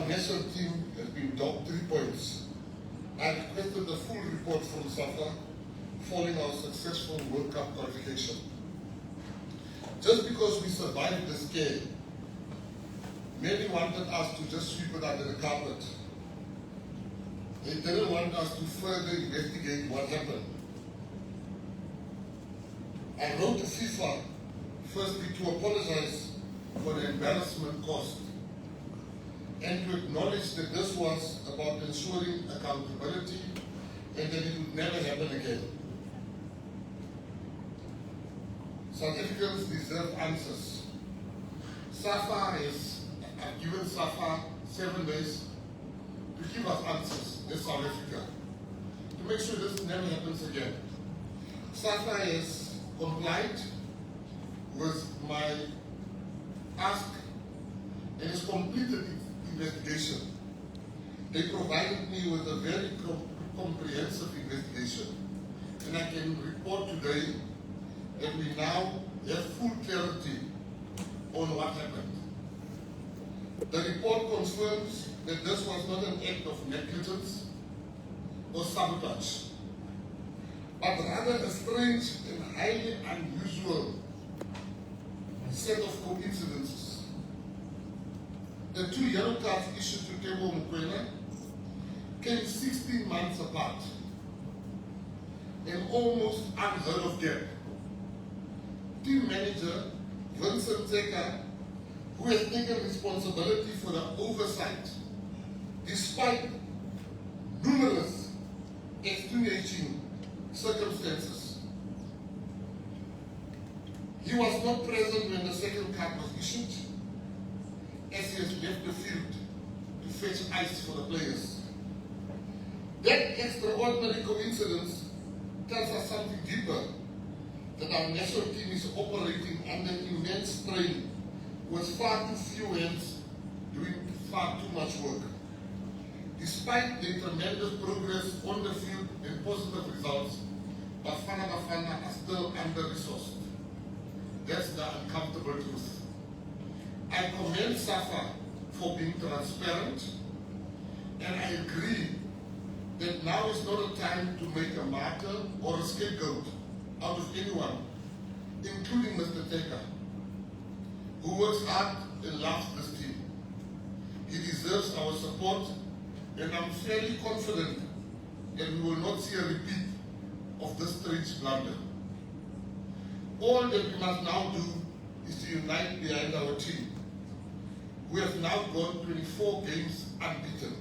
our national team has been docked 3 points. I requested the full report from Safa following our successful World Cup qualification. Just because we survived the scare, many wanted us to just sweep it under the carpet. They didn't want us to further investigate what happened. I wrote to FIFA firstly to apologize for the embarrassment caused and to acknowledge that this was about ensuring accountability and that it would never happen again. South Africans deserve answers. I've given Safa 7 days to give us answers in South Africa to make sure this never happens again. Safa has complied with my ask and has completed its investigation. They provided me with a very comprehensive investigation, and I can report today that we now have full clarity on what happened. The report confirms that this was not an act of negligence or sabotage, but rather a strange and highly unusual set of coincidences. The 2 yellow cards issued to Tebo Mckenzie came 16 months apart, an almost unheard of gap. Team manager Vincent Zeka, who has taken responsibility for the oversight, despite numerous extenuating circumstances. He was not present when the second card was issued, as he has left the field to fetch ice for the players. That extraordinary coincidence tells us something deeper, that our national team is operating under immense strain with far too few hands doing far too much work. Despite the tremendous progress on the field and positive results, Bafana are still under-resourced. That's the uncomfortable truth. I commend Safa for being transparent, and I agree that now is not a time to make a martyr or a scapegoat out of anyone, including Mr. Teka, who works hard and loves this team. He deserves our support, and I'm fairly confident that we will not see a repeat of this strange blunder. All that we must now do is to unite behind our team. We have now gone 24 games unbeaten.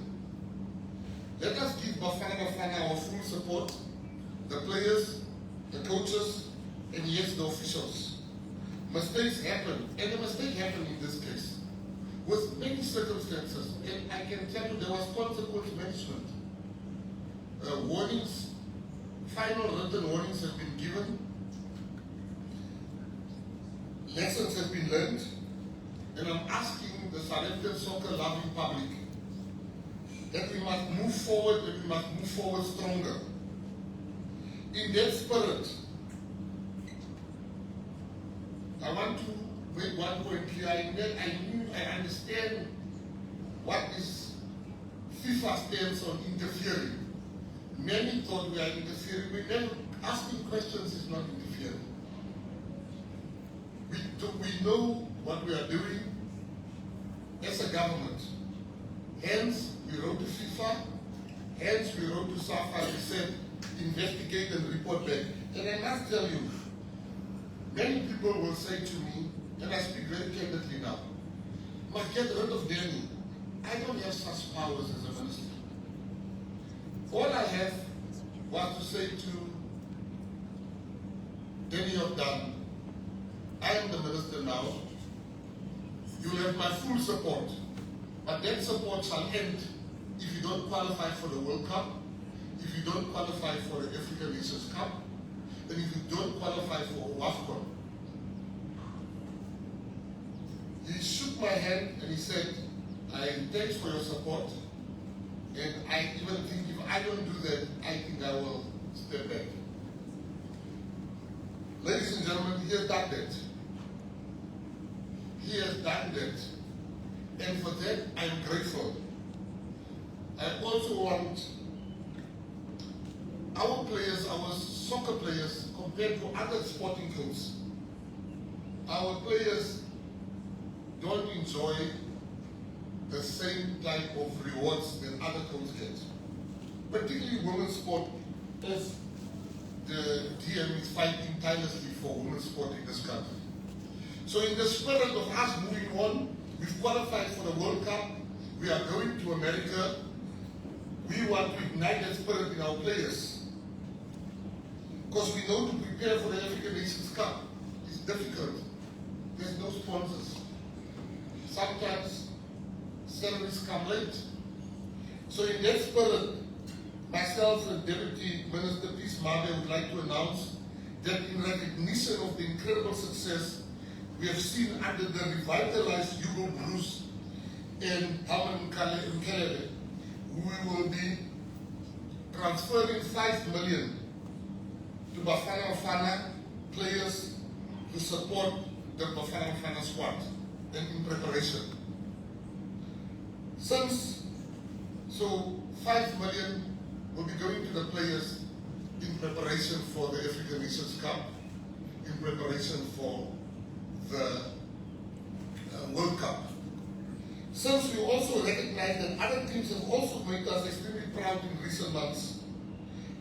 Let us give Bafana our full support, the players, the coaches, and yes, the officials. Mistakes happen, and a mistake happened in this case, with many circumstances, and I can tell you there was consequence management. Warnings, final written warnings have been given, lessons have been learned, and I'm asking the South African soccer-loving public that we must move forward, and we must move forward stronger. In that spirit, I want to make one point clear. I understand what is FIFA's stance on interfering. Many thought we are interfering. Asking questions is not interfering. We know what we are doing as a government. Hence, we wrote to FIFA. Hence, we wrote to Safa. We said, investigate and report back. And I must tell you, many people will say to me, and I speak very candidly now, must get rid of Danny. I don't have such powers as a minister. All I have was to say to Danny of Dunn, I am the minister now. You will have my full support, but that support shall end if you don't qualify for the World Cup, if you don't qualify for the African Nations Cup, and if you don't qualify for WAFCON. He shook my hand and he said, thanks for your support, and I even think if I don't do that, I think I will step back. Ladies and gentlemen, he has done that. He has done that. And for that, I am grateful. also want our players, our soccer players, compared to other sporting clubs, our players don't enjoy the same type of rewards that other clubs get. Particularly women's sport, as the DM is fighting tirelessly for women's sport in this country. So in the spirit of us moving on, we've qualified for the World Cup, we are going to America, we want to ignite that spirit in our players. Because we know to prepare for the African Nations Cup is difficult. There's no sponsors. Sometimes salaries come late. So in that spirit, myself and Deputy Minister Peace Mabe would like to announce that in recognition of the incredible success we have seen under the revitalized Hugo Bruce and Mckenzie, we will be transferring 5 million to Bafana Bafana players to support the Bafana Bafana squad and in preparation. So 5 million will be going to the players in preparation for the African Nations Cup, in preparation for the World Cup. Since we also recognize that other teams have also made us extremely proud in recent months,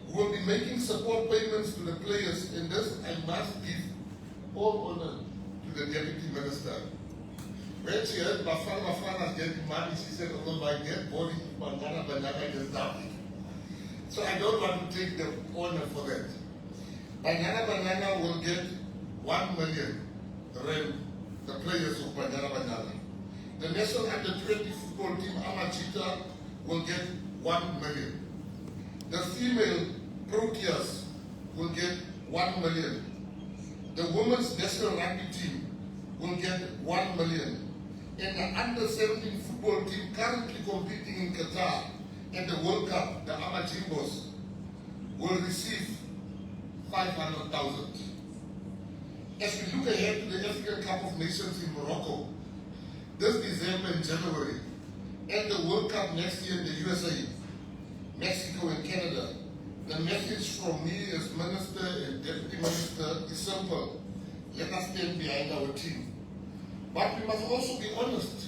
we will be making support payments to the players, and this I must give all honor to the Deputy Minister. When she heard Bafana Bafana getting money, she said, "Oh my dear body, banana is nothing." So I don't want to take the honor for that. Banana will get 1 million rand, the players of Banana. The national under-20 football team, Amachita, will get 1 million. The female Proteas will get 1 million. The women's national rugby team will get 1 million. And the under-17 football team currently competing in Qatar at the World Cup, the Amajimbos, will receive 500,000. As we look ahead to the African Cup of Nations in Morocco, this December and January, and the World Cup next year in the USA, Mexico and Canada, the message from me as Minister and Deputy Minister is simple. Let us stand behind our team. But we must also be honest.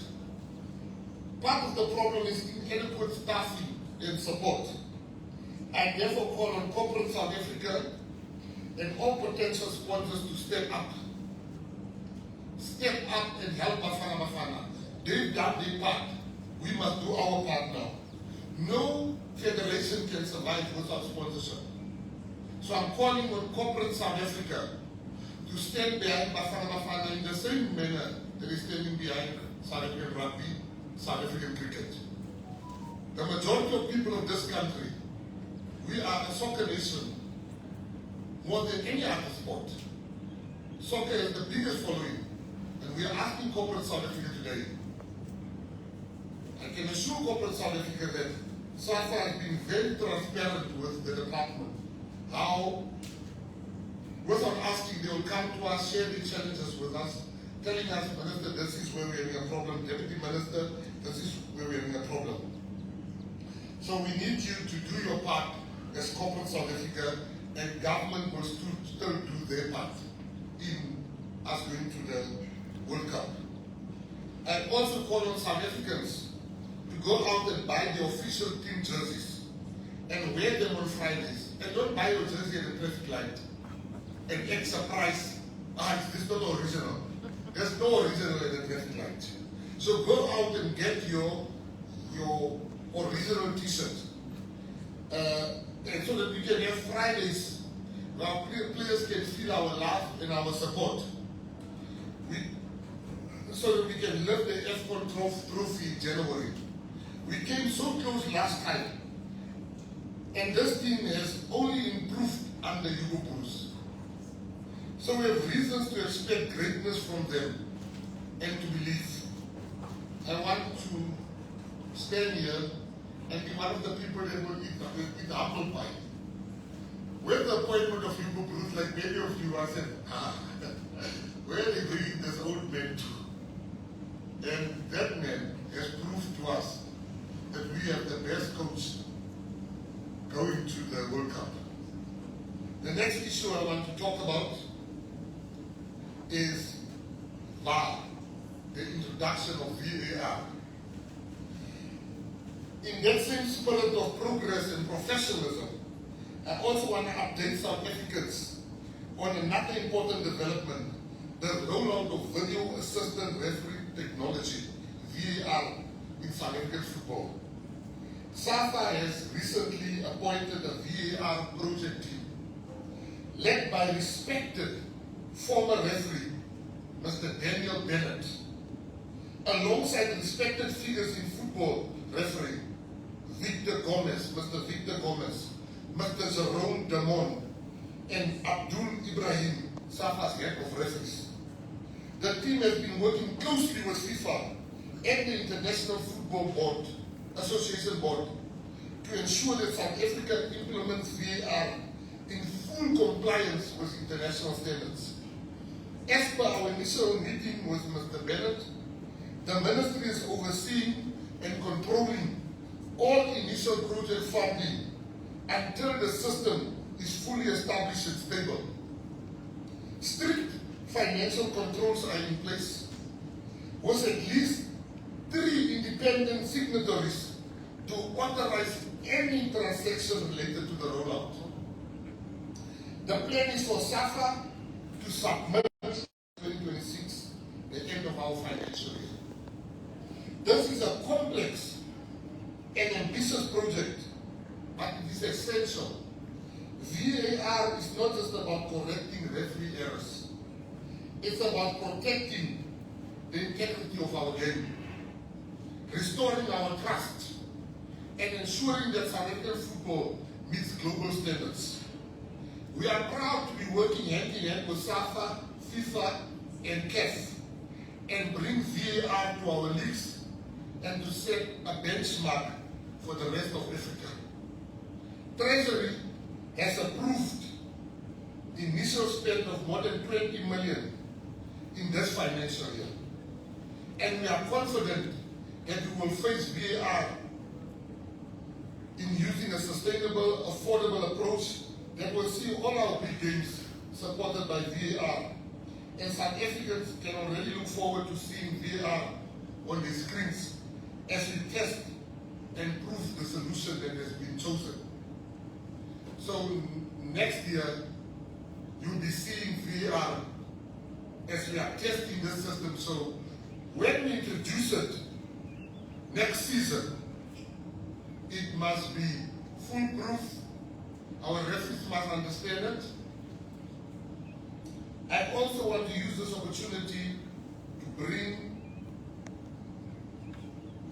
Part of the problem is inadequate staffing and support. I therefore call on corporate South Africa and all potential sponsors to step up. Step up and help Bafana Bafana. They've done their part. We must do our part now. No federation can survive without sponsorship. So I'm calling on corporate South Africa to stand behind Bafana Bafana in the same manner that is standing behind South African rugby, South African cricket. The majority of people of this country, we are a soccer nation more than any other sport. Soccer is the biggest following, and we are asking corporate South Africa today. I can assure corporate South Africa that Safa has been very transparent with the department. How, without asking, they will come to us, share the challenges with us, telling us, Minister, this is where we're having a problem. Deputy Minister, this is where we're having a problem. So we need you to do your part as corporate South Africa, and government will still do their part in us going to the World Cup. I also call on South Africans to go out and buy the official team jerseys and wear them on Fridays. And don't buy your jersey at a traffic light and get surprised. This is not original. There's no original at a traffic light. So go out and get your original t-shirt. And so that we can have Fridays where our players can feel our love and our support. So that we can lift the AFCON trophy in January. We came so close last time, and this team has only improved under Hugo Bruce. So we have reasons to expect greatness from them and to believe. I want to stand here and be one of the people that will eat apple pie. With the appointment of Hugo Bruce, like many of you, I said, where are they bringing this old man to? And that man has proved to us that we have the best coach the World Cup. The next issue I want to talk about is VAR, the introduction of VAR. In that same spirit of progress and professionalism, I also want to update South Africans on another important development, the rollout of video assistant referee technology, VAR, in South African football. Safa has recently appointed a VAR project team led by respected former referee, Mr. Daniel Bennett, alongside respected figures in football refereeing, Mr. Victor Gomez, Mr. Jerome Damon, and Abdul Ibrahim, Safa's head of referees. The team has been working closely with FIFA and the International Football Board, Association Board, to ensure that South Africa implements VAR in full compliance with international standards. As per our initial meeting with Mr. Bennett, the Ministry is overseeing and controlling all initial project funding until the system is fully established and stable. Strict financial controls are in place, with at least 3 independent signatories to authorize any transaction related to the rollout. The plan is for Safa to submit 2026, the end of our financial year. This is a complex and ambitious project, but it is essential. VAR is not just about correcting referee errors. It's about protecting the integrity of our game, restoring our trust, and ensuring that South African football meets global standards. We are proud to be working hand in hand with Safa, FIFA, and CAF, and bring VAR to our leagues and to set a benchmark for the rest of Africa. Treasury has approved the initial spend of more than 20 million in this financial year. And we are confident that we will face VAR in using a sustainable, affordable approach that will see all our big games supported by VAR. And South Africans can already look forward to seeing VAR on the screens as we test and prove the solution that has been chosen. So next year, you'll be seeing VAR as we are testing this system. So when we introduce it next season, it must be foolproof. Our referees must understand it. I also want to use this opportunity to bring,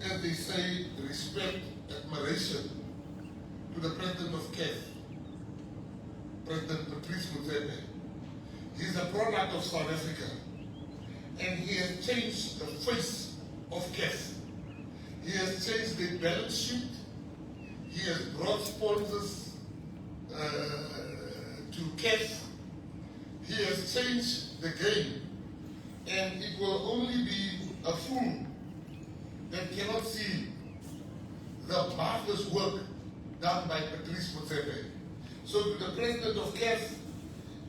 as they say, respect, admiration to the President of CAF, President Patrice Motsepe. He's a product of South Africa, and he has changed the face of CAF. He has changed the balance sheet. He has brought sponsors to CAF. He has changed the game, and it will only be a fool that cannot see the marvelous work done by Patrice Motsepe. So to the President of CAF,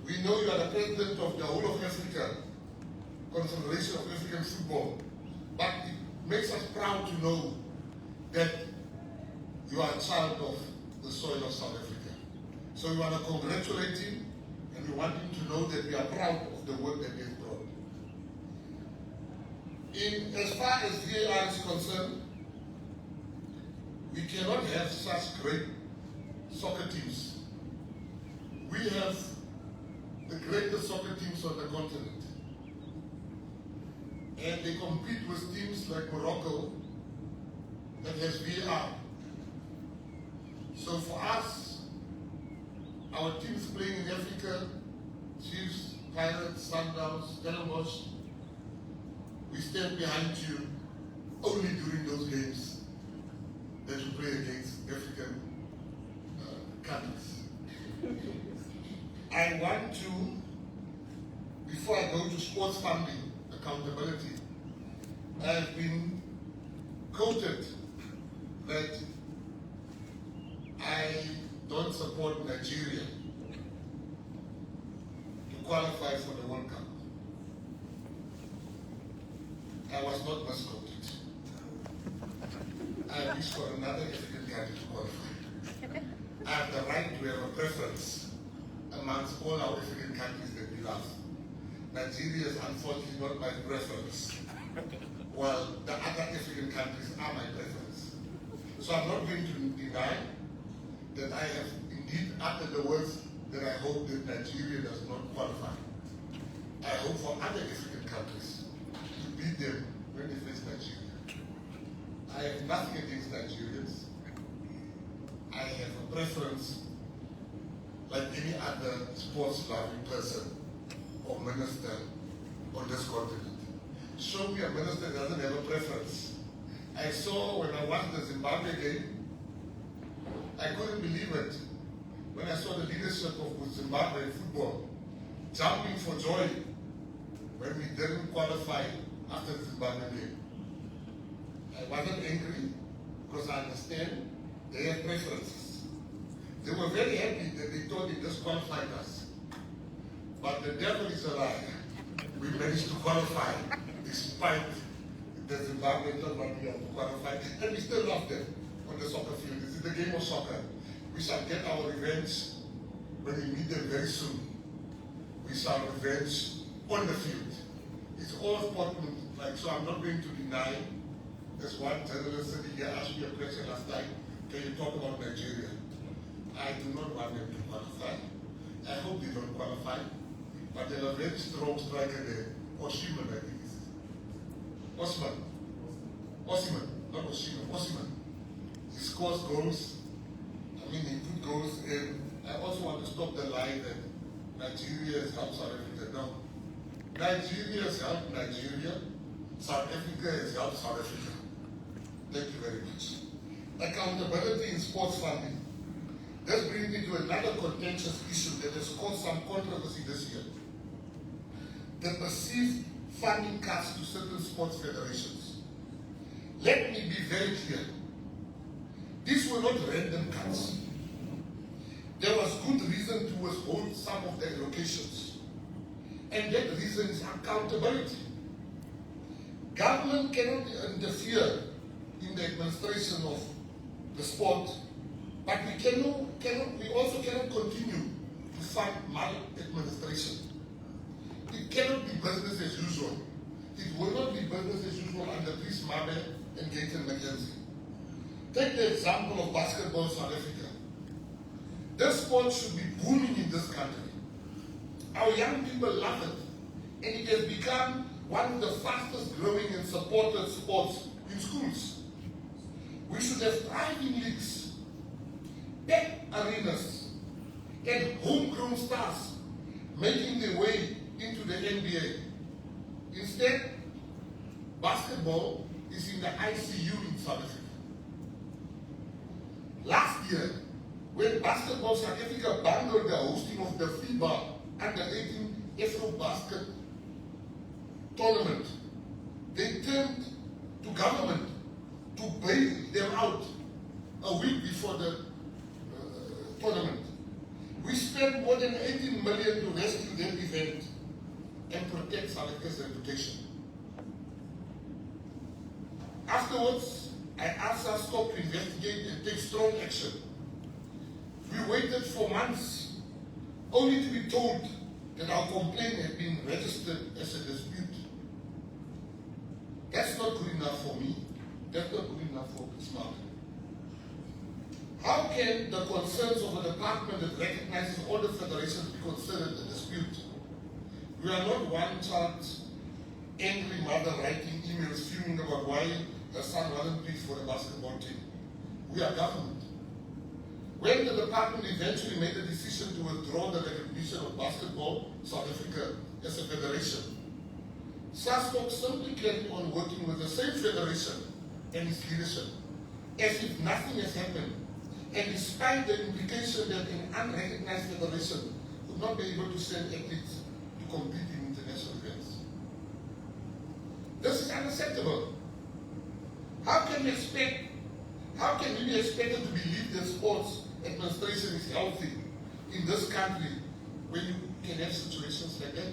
we know you are the President of the whole of Africa, Confederation of African Football, but it makes us proud to know that you are a child of the soil of South Africa. So we want to congratulate him, and we want him to know that we are proud of the work that he has brought. As far as VAR is concerned, we cannot have such great soccer teams. We have the greatest soccer teams on the continent. And they compete with teams like Morocco that has VAR. So for us, our teams playing in Africa, Chiefs, Pirates, Sundowns, Stellenbosch, we stand behind you only during those games that you play against African countries. I want to, before I go to sports funding accountability, I have been quoted that I don't not support Nigeria to qualify for the World Cup. I was not misquoted. I wish for another African country to qualify. I have the right to have a preference amongst all our African countries that we love. Nigeria is unfortunately not my preference, while the other African countries are my preference. So I'm not going to deny that I have indeed uttered the words that I hope that Nigeria does not qualify. I hope for other African countries to beat them when they face Nigeria. I have nothing against Nigerians. I have a preference like any other sports-loving person or minister on this continent. Show me a minister that doesn't have a preference. I saw when I watched the Zimbabwe game, I couldn't believe it. When I saw the leadership of Zimbabwe in football jumping for joy when we didn't qualify after the Zimbabwe game. I wasn't angry because I understand they have preferences. They were very happy that they thought they disqualified us. But the devil is a liar. We managed to qualify despite the Zimbabwe not wanting to qualify, and we still love them on the soccer field. This is the game of soccer. We shall get our revenge when we meet them very soon. We shall revenge on the field. It's all important, like, so I'm not going to deny. There's one journalist sitting here asked me a question last night, can you talk about Nigeria? I do not want them to qualify. I hope they don't qualify. But they have a very strong striker there. Oshiman, I think it is. Osman, not Oshiman, Osman. He scores goals. I mean, he put goals in. I also want to stop the lie that Nigeria has helped South Africa. No. Nigeria has helped Nigeria. South Africa has helped South Africa. Thank you very much. Accountability in sports funding. This brings me to another contentious issue that has caused some controversy this year. The perceived funding cuts to certain sports federations. Let me be very clear. These were not random cuts. There was good reason to withhold some of the allocations. And that reason is accountability. Government cannot interfere in the administration of the sport, but we also cannot continue to fund maladministration. It cannot be business as usual. It will not be business as usual under Chris Mabe and Mckenzie. Take the example of basketball in South Africa. This sport should be booming in this country. Our young people love it, and it has become one of the fastest growing and supported sports in schools. We should have thriving leagues, packed arenas, and homegrown stars making their way into the NBA. Instead, basketball is in the ICU in South Africa. Last year, when Basketball South Africa bundled the hosting of the FIBA Under-18 Afro-Basket tournament, they turned to government to bail them out a week before the tournament. We spent more than 18 million to rescue that event and protect South Africa's reputation. Afterwards, I asked us to investigate and take strong action. We waited for months, only to be told that our complaint had been registered as a dispute. That's not good enough for me. That's not good enough for Smart. How can the concerns of a department that recognizes all the federations be considered a dispute? We are not one child's angry mother writing emails fuming about why her son wasn't picked for the basketball team. We are government. When the department eventually made the decision to withdraw the recognition of basketball South Africa as a federation, SASCOC simply carried on working with the same federation and its leadership as if nothing has happened, and despite the implication that an unrecognized federation would not be able to send athletes to compete in international events. This is unacceptable. How can we be expected to believe that sports administration is healthy in this country when you can have situations like that.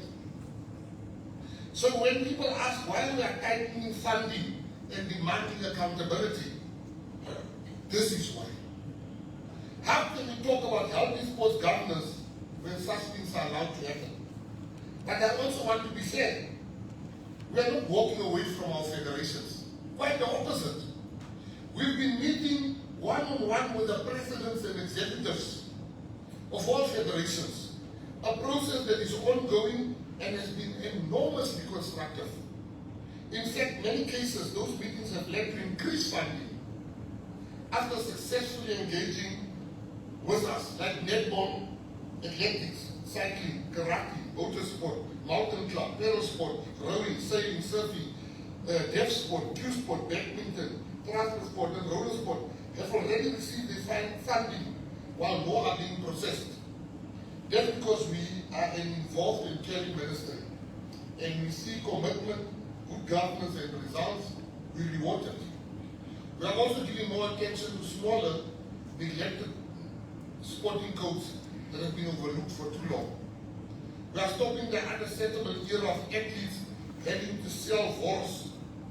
So when people ask why we are tightening funding and demanding accountability, this is why. How can we talk about healthy sports governance when such things are allowed to happen? But I also want to be fair. We are not walking away from our federations. Quite the opposite. We've been meeting one-on-one with the presidents and executives of all federations, a process that is ongoing and has been enormously constructive. In fact, many cases, those meetings have led to increased funding after successfully engaging with us, like netball, athletics, cycling, karate, motorsport, mountain club, sport, rowing, sailing, surfing, deaf sport, cue sport, badminton, transport sport, and roller sport have already received their funding, while more are being processed. That's because we are involved in caring ministry, and we see commitment, good governance, and results, we reward it. We are also giving more attention to smaller, neglected sporting codes that have been overlooked for too long. We are stopping the under-settlement era of athletes having to sell horse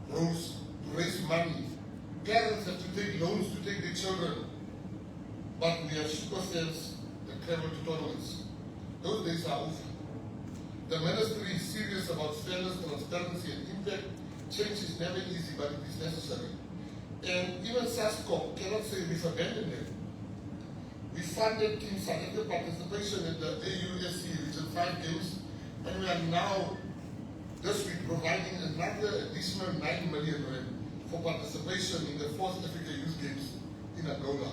rows to raise money. Parents have to take loans to take their children, but we have super cells that travel to tournaments. Those days are over. The ministry is serious about fairness, transparency, and impact. Change is never easy, but it is necessary. And even SASCOP cannot say we've abandoned them. We funded Team South Africa participation in the AUSC Region 5 Games, and we are now, this week, providing another additional 9 million rand for participation in the 4th Africa Youth Games in Angola.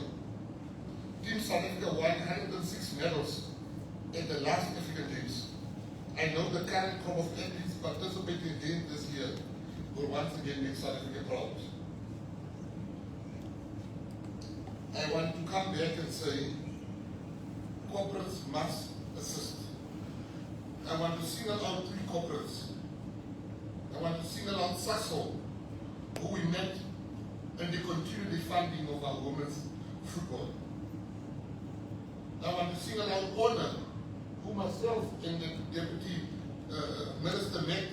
Team South Africa won 106 medals at the last African Games. I know the current crop of athletes participating again this year will once again make South Africa proud. I want to come back and say, corporates must assist. I want to single out 3 corporates. I want to single out SASO, who we met, and they continue the funding of our women's football. I want to single out Honor, who myself and the Deputy Minister met,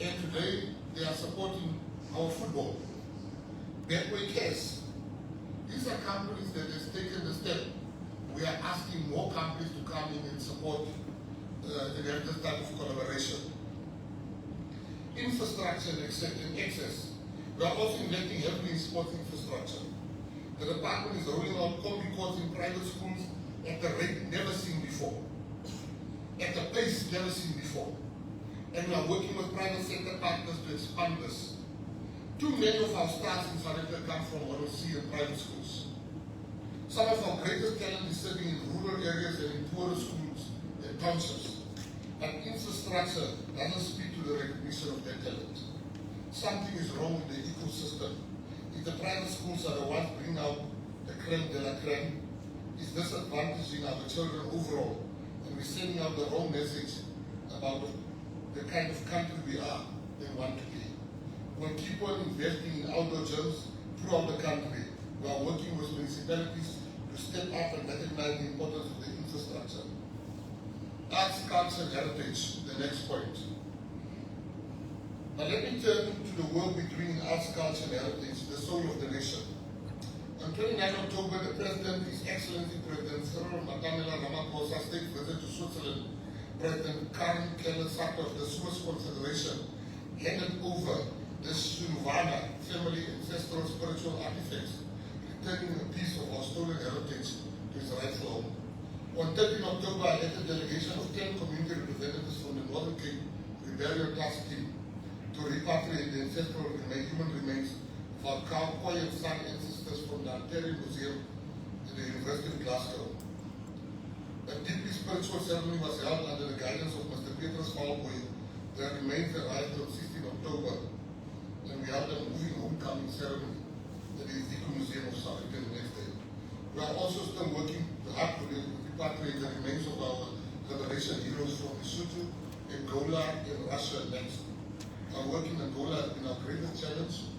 and today they are supporting our football. Betway Cash. These are companies that have taken the step. We are asking more companies to come in and support and have this type of collaboration. Infrastructure and access. We are also investing heavily in sports infrastructure. The department is rolling out combi courts in private schools at the rate never seen before, at the pace never seen before. And we are working with private sector partners to expand this. Too many of our stars in South Africa come from ROC and private schools. Some of our greatest talent is sitting in rural areas and in poorer schools and townships. But infrastructure doesn't speak to the recognition of that talent. Something is wrong with the ecosystem. If the private schools are the ones bringing out the creme de la creme, it's disadvantaging our children overall, and we're sending out the wrong message about the kind of country we are and want to be. We'll keep on investing in outdoor gyms throughout the country. We are working with municipalities to step up and recognize the importance of the infrastructure. Arts, culture, and heritage, the next point. Now let me turn to the work between arts, culture, and heritage, the soul of the nation. On 29 October, the President, His Excellency President Cyril Ramaphosa, state visit to Switzerland, President Karen Keller-Sutter of the Swiss Confederation handed over the Shunvana family ancestral spiritual artifacts, returning a piece of our stolen heritage to its rightful home. On 13 October, I led a delegation of 10 community representatives from the Northern Cape Rebellion Task Team to repatriate the ancestral human remains of our Khoi and San ancestors from the Ontario Museum at the University of Glasgow. A deeply spiritual ceremony was held under the guidance of Mr. Petrus Falboy. Their remains arrived on 16 October, and we held a moving homecoming ceremony at the Ezekiel Museum of South Africa the next day. We are also still working hard to repatriate the remains of our liberation heroes from Lesotho, Angola, and Russia next. Our work in Angola has been our greatest challenge,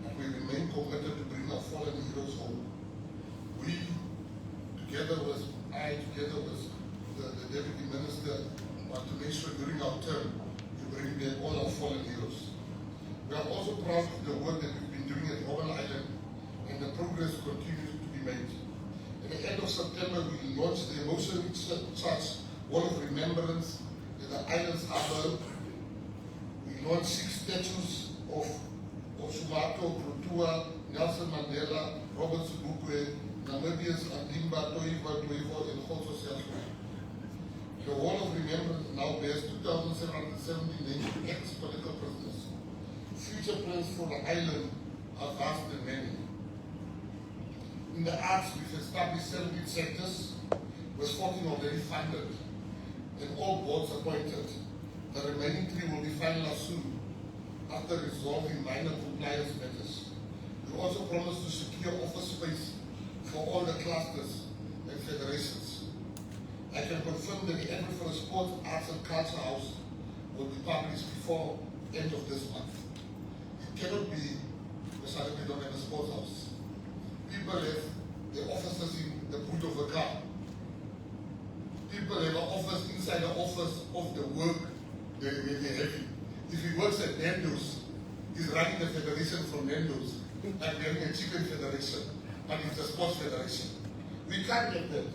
and we remain committed to bring our fallen heroes home. We of September, we launched the Emotion Church Wall of Remembrance in the Islands Harbour. We launched 6 statues of Sumato, Protua, Nelson Mandela, Robert Sobukwe, Namibia's Andimba, Toiva, and Khoso Siyaku. The Wall of Remembrance now bears 2,770 named ex-political prisoners. Future plans for the island are vast and many. In the arts, we've established 17 sectors, with 14 already funded, and all boards appointed. The remaining 3 will be finalized soon, after resolving minor compliance matters. We also promised to secure office space for all the clusters and federations. I can confirm that the entry for the Sports, Arts and Culture House will be published before end of this month. It cannot be because we don't have a sports house. People have the offices in the boot of a car. People have an office inside the office of the work they have. If he works at Nando's, he's running the federation from Nando's, like we having a chicken federation, but it's a sports federation. We can't get that.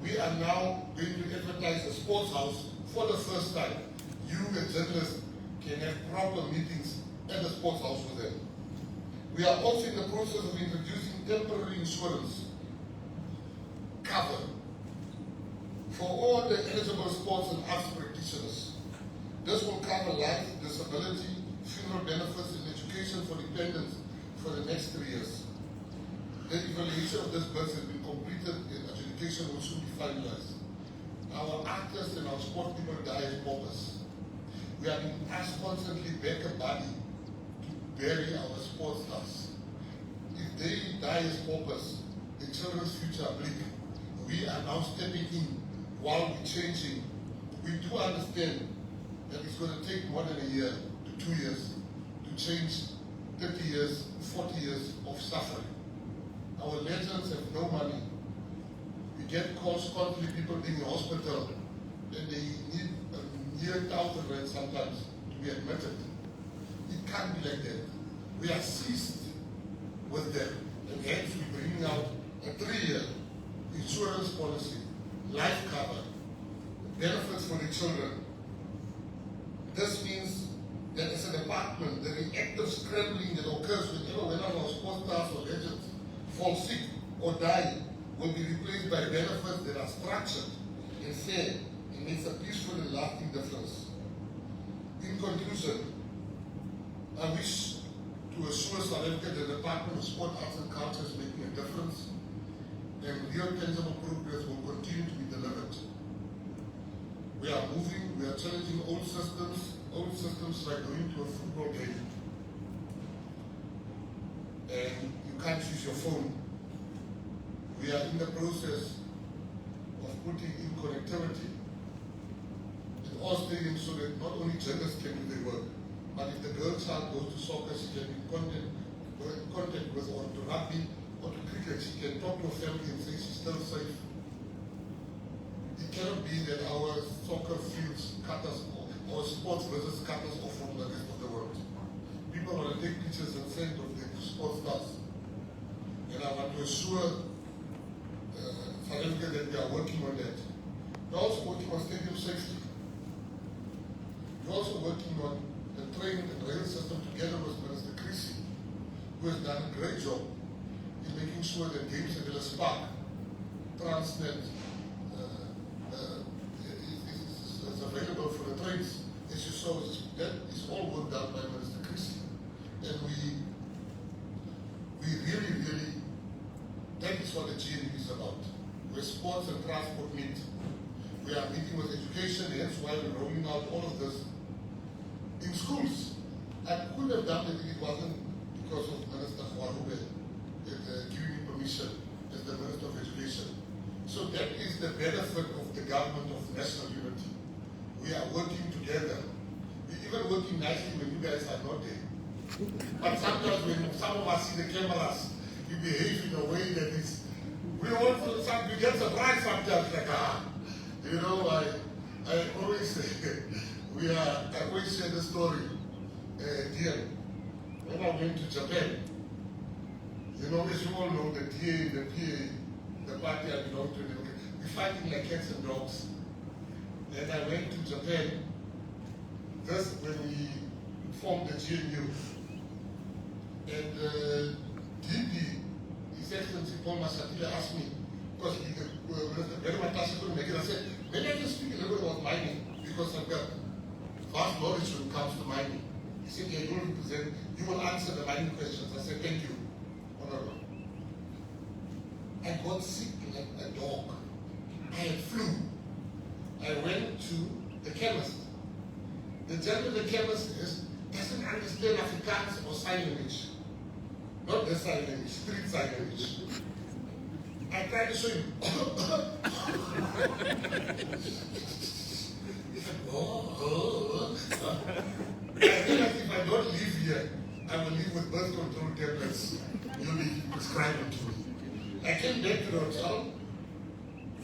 We are now going to advertise a sports house for the first time. You as journalists can have proper meetings at the sports house with them. We are also in the process of introducing temporary insurance cover for all the eligible sports and arts practitioners. This will cover life, disability, funeral benefits, and education for dependents for the next 3 years. The evaluation of this bill has been completed and adjudication will soon be finalized. Our actors and our sport people die as paupers. We are being asked constantly back a body to bury our sports stars. If they die as paupers, the children's future are bleak. We are now stepping in while we're changing. We do understand that it's going to take more than a year to 2 years to change 30 years, 40 years of suffering. Our legends have no money. We get calls constantly, people being in hospital, and they need near 1,000 rand sometimes to be admitted. It can't be like that. We are seized with them, and hence we're bringing out a 3-year insurance policy, life cover, benefits for the children. This means that as a department, the reactive scrambling that occurs whenever one of our sports stars or legends fall sick or die will be replaced by benefits that are structured and fair and makes a peaceful and lasting difference. In conclusion, I wish to assure South Africa that the Department of Sport, Arts and Culture is making a difference and real tangible progress will continue to be delivered. We are moving, we are challenging old systems like going to a football game and you can't use your phone. We are in the process of putting in connectivity in all stadiums so that not only genders can do their work, but if the girl child goes to soccer, she can be in contact with, or to rugby, or to cricket, she can talk to her family and say she's still safe. It cannot be that our soccer fields cut us off, our sports visits cut us off from the rest of the world. People want to take pictures and send of the sports stars. And I want to assure South Africa that we are working on that. We're also working on stadium safety. We're also working on the train and rail system together with Minister Chrissy, who has done a great job in making sure that games at Villa Park, Transnet, is available for the trains. As you saw, that is all work done by Minister Chrissy. And we really, that is what the GNU is about, where sports and transport meet. We are meeting with education, hence why we're rolling out all of this in schools. I could have done it if it wasn't because of Minister Khwarube giving me permission as the Minister of Education. So that is the benefit of the government of national unity. We are working together. We're even working nicely when you guys are not there. But sometimes when some of us see the cameras, we behave in a way that is, we get surprised sometimes, like, I always say, I always share the story, dear, when I went to Japan, as you all know, the DA and the PA the party I belong to, we're fighting like cats and dogs. Then I went to Japan, just when we formed the GNU. And DP, His Excellency Paul Masatile asked me, because very much couldn't make it, I said, maybe I can speak a little bit about mining, because I've got vast knowledge when it comes to mining. He said, yeah, you will represent, you will answer the mining questions. I said, thank you, Honorable. I got sick like a dog. I had flu. I went to the chemist. The gentleman, the chemist, doesn't understand Afrikaans or sign language. Not the sign language, street sign language. I tried to show him. He said, I realized if I don't live here, I will live with birth control tablets. You'll be prescribing to me. I came back to the hotel.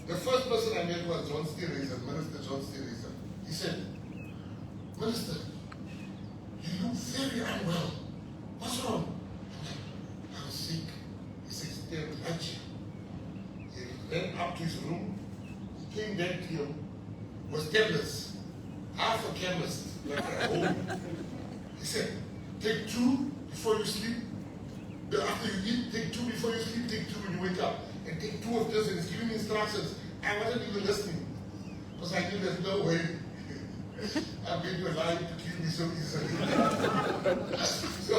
The first person I met was John Steenraiser, Minister John Steenraiser. He said, Minister, you look very unwell. What's wrong? I was sick. He said, stay with lunch. He went up to his room, came back to him, was tablets, half a chemist, like at home. He said, take 2 before you sleep. After you eat, take 2 before you sleep, take 2 when you wake up. And take 2 of this, and he's giving me instructions. I wasn't even listening. Because I knew there's no way I'm going to allow him to kill me so easily. So,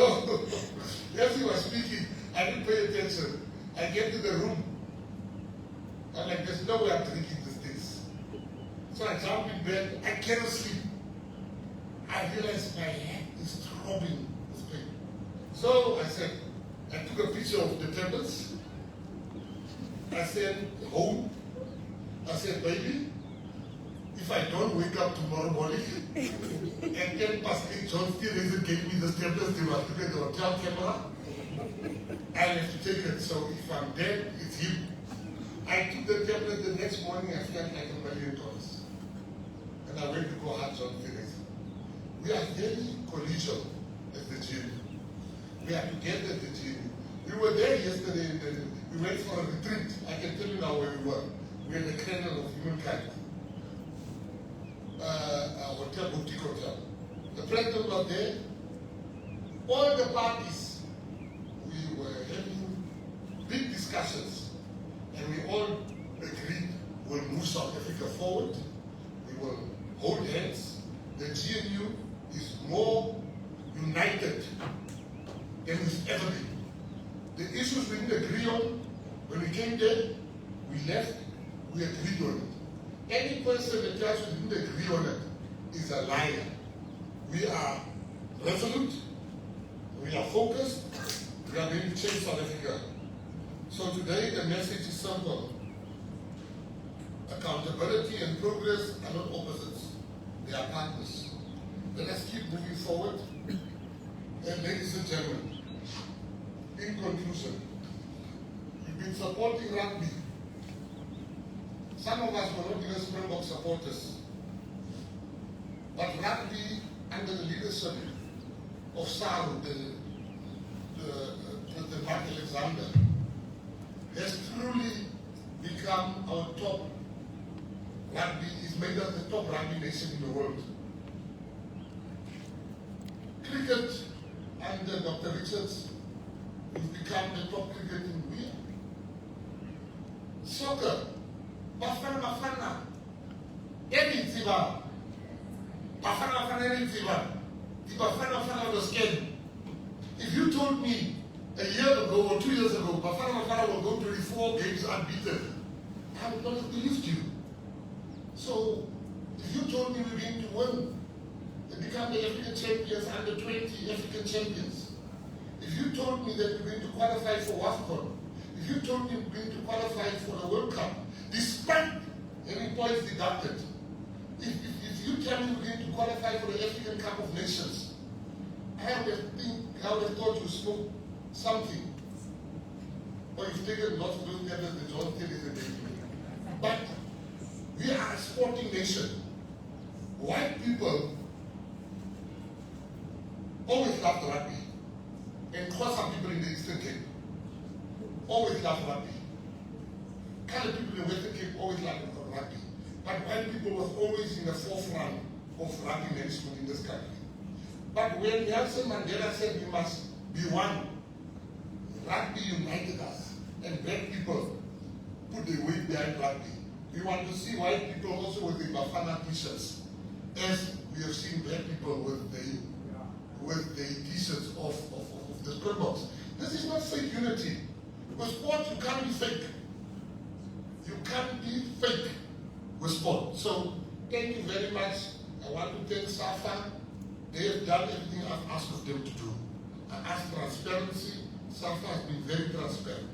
as he was speaking, I didn't pay attention. I get to the room. I'm like, there's no way I'm drinking these things. So I jump in bed. I cannot sleep. I realized my head is throbbing with pain. So I said, I took a picture of the tablets. I said, home. I said, baby, if I don't wake up tomorrow morning, and 10 past 8, John Steenraiser gave me the tablets, they were looking at the hotel camera. I have to take it, so if I'm dead, it's him. I took the tablet the next morning, I felt like $1 million. And I went to go hug John Steenraiser. We are very collegial at the gym. We are together at the gym. We were there yesterday, we went for a retreat. I can tell you now where we were. We had the kernel of humankind. A hotel, boutique hotel. The president was there. All the parties, we were having big discussions. And we all agreed we'll move South Africa forward. We will hold hands. The GNU is more united than it's ever been. The issues we didn't agree on, when we came there, we left, we agreed on it. Any person that tells we didn't agree on it is a liar. We are resolute, we are focused, we are going to change South Africa. So today the message is simple. Accountability and progress are not opposites, they are partners. Let us keep moving forward. And ladies and gentlemen, in conclusion, we've been supporting rugby. Some of us were not even Springbok supporters. But rugby, under the leadership of Safa, the Mark Alexander, has truly become our top rugby, is made us the top rugby nation in the world. Cricket, under Dr. Richards, we've become the top cricket in the world. Soccer, Bafana, Eridziba, Bafana, Eridziba, the Bafana was scared. If you told me a year ago or 2 years ago, Bafana will go 24 games unbeaten, I would not have believed you. So, if you told me we're going to win, and become the African champions, under 20 African champions, if you told me that we're going to qualify for WAFCON, if you told me we're going to qualify for the World Cup, despite having points deducted, if you tell me we're going to qualify for the African Cup of Nations, I would have thought you spoke something. Or you've taken lots of those tablets that John Terry is making. But we are a sporting nation. White people always loved rugby. And Xhosa people in the Eastern Cape always loved rugby. colored people in Western Cape always liked rugby. But white people was always in the forefront of rugby management in this country. But when Nelson Mandela said we must be one, rugby united us, and black people put their weight behind rugby. We want to see white people also with the Bafana t-shirts, as we have seen black people with the t-shirts of the Springboks. This is not fake unity. With sport, you can't be fake. You can't be fake with sport. So, thank you very much. I want to thank Safa. They have done everything I've asked of them to do. I asked transparency. Safa has been very transparent.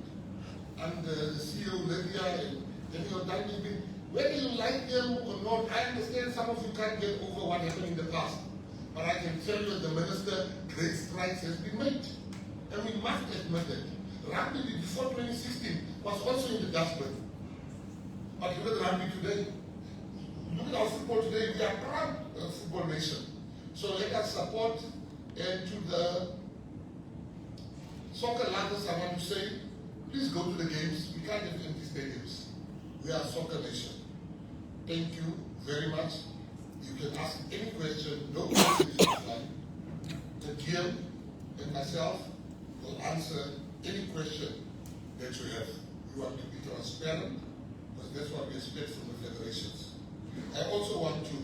And the CEO, Lydia, and Daniel Duncan, whether you like them or not, I understand some of you can't get over what happened in the past. But I can tell you that the minister, great strides has been made. And we must admit it. Rugby before 2016 was also in the dustbin. But look at rugby today. Look at our football today. We are proud football nation. So let us support. And to the soccer lovers, I want to say, please go to the games. We can't have empty stadiums. We are a soccer nation. Thank you very much. You can ask any question. No question is offline. The GM and myself will answer any question that you have. We want to be transparent, because that's what we expect from the federations. I also want to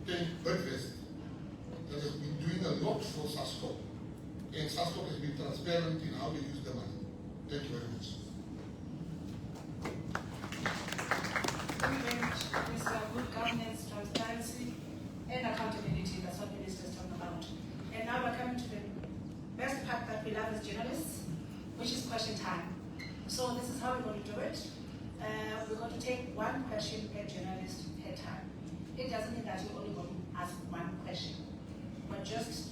thank Bidvest that has been doing a lot for SASCO. And SASCO has been transparent in how they use the money. Thank you very much. Thank you very much, Mr. Good governance, transparency, and accountability. That's what ministers talk about. And now we're coming to the best part that we love as journalists, which is question time. So this is how we're going to do it. We're going to take one question per journalist per time. It doesn't mean that you're only going to ask one question. We're just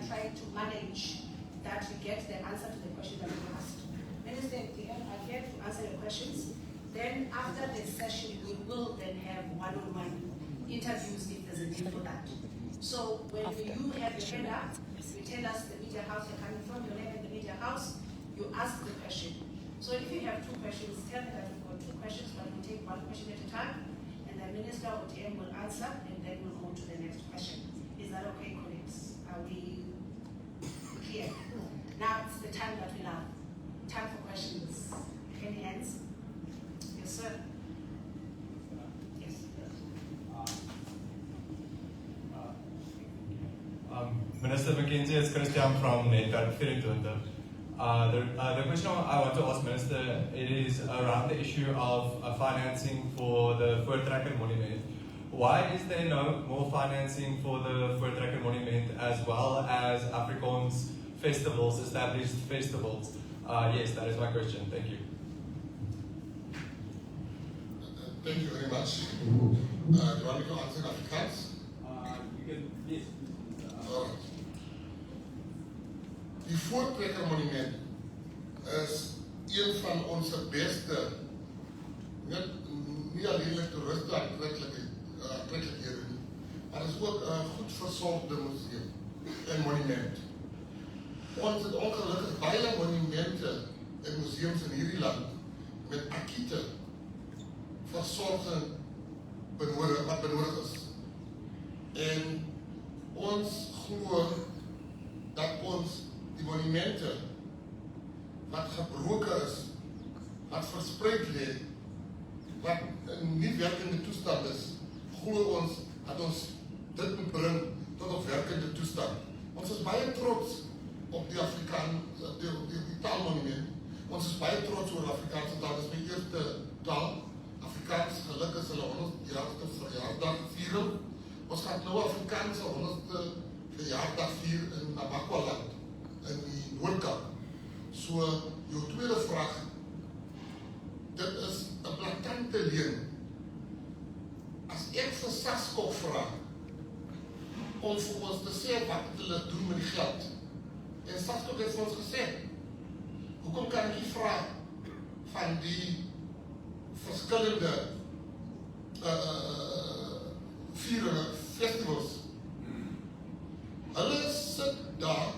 trying to manage that we get the answer to the question that we asked. Minister, at the end, I'm here to answer your questions. Then after this session, we will then have one-on-one interviews if there's a need for that. So when you have your hand up, you tell us the media house you're coming from, your name and the media house, you ask the question. So if you have two questions, tell me that you've got two questions, but we'll take one question at a time, and the minister or TM will answer, and then we'll go to the next question. Is that okay, colleagues? Are we clear? Now it's the time that we love. Time for questions. Any hands? Yes, sir. Yes. Minister Mckenzie, it's Christian from Netwerk 24. The question I want to ask Minister, it is around the issue of financing for the Voortrekker Monument. Why is there no more financing for the Voortrekker Monument as well as Afrikaans festivals, established festivals? Yes, that is my question. Thank you. Thank you very much. Do you want me to answer in Afrikaans? You can, yes. All right. Die Voortrekker Monument is een van onze beste, niet alleen met toeristen aantrekkelijkheden, maar het is ook een goed verzorgde museum en monument. Ons het ongelukkig baie monumenten en museums in hierdie land met akiete verzorging wat benodig is. En ons glo dat ons die monumenten wat gebroken is, wat verspreid ligt, wat in niet werkende toestand is, glo ons dat ons dit moet bring tot op werkende toestand. Ons is baie trots op die die taalmonument. Ons is baie trots oor Afrikaanse taal. Dit is my eerste taal. Afrikaans, gelukkig is hulle 100-jarige verjaardag viering. Ons gaan nou Afrikaans 100ste verjaardag vier in Namakwaland, in die Noordkap. So, jou tweede vraag, dit is 'n blakante leen. As ek vir SASCO vra om vir ons te sê wat hulle doen met die geld, en SASCO het vir ons gesê, hoekom kan ek nie vra van die verskillende vieringen, festivals. Hulle sit daar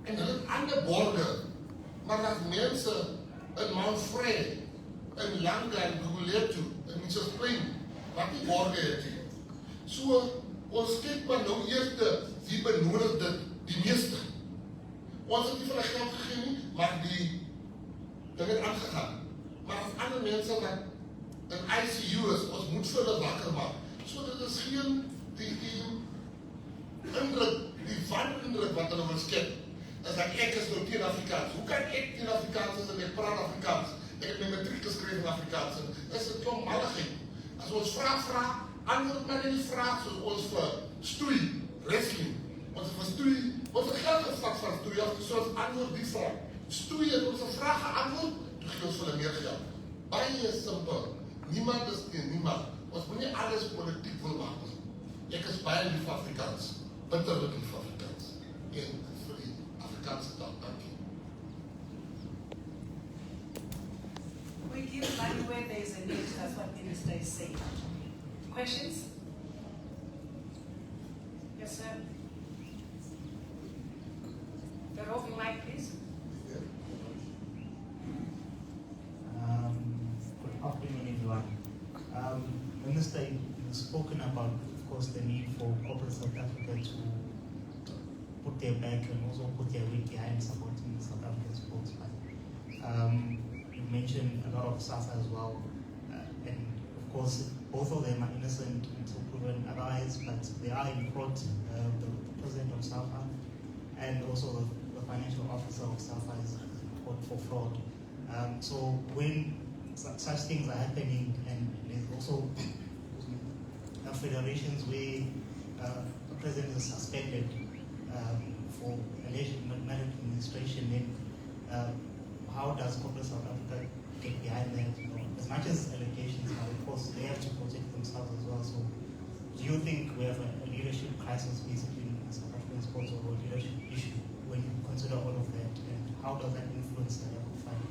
en hulle het ander borde, maar as mense in Mount Frere, in Langa, in Guguletu, in Mitchell's Plain, wat die waarde het nie. So, ons kyk maar nou eers wie benodig dit die meeste. Ons het nie vir hulle geld gegee nie, maar die ding het aangegaan. Maar as ander mense wat in ICU is, ons moet vir hulle wakker maak. So dit is geen die indruk, die wanindruk wat hulle wil skep, is dat ek is nou teen Afrikaans. Hoe kan ek teen Afrikaans is en ek praat Afrikaans? Ek het my matriek geskryf in Afrikaans. Is het klomp malligheid. As ons vraag, antwoord maar in die vraag, soos ons vir stoei, wrestling. Ons het vir stoei, ons het geld gevat van stoei, soos antwoord die vraag. Stoei het ons een vraag geantwoord, toe gee ons vir hulle meer geld. Baie simpel. Niemand is teen niemand. Ons moet nie alles politiek wil maak. Ek is baie lief Afrikaans. Bitterlik lief Afrikaans. En vir die Afrikaanse taal, dankie. We give money where there is a need, that's what Minister is saying. Questions? Yes, sir. The roving mic, please. Good afternoon, everyone. Minister, you've spoken about, of course, the need for corporate South Africa to put their back and also put their weight behind supporting South African sports. You mentioned a lot of Safa as well, and of course, both of them are innocent until proven otherwise, but they are in court. The president of Safa and also the financial officer of Safa is in court for fraud. So when such things are happening, and there's also federations where the president is suspended for alleged maladministration, then how does corporate South Africa get behind that? You know, as much as allegations, but of course they have to protect themselves as well. So do you think we have a leadership crisis basically in South African sports, or a leadership issue when you consider all of that, and how does that influence the level fight?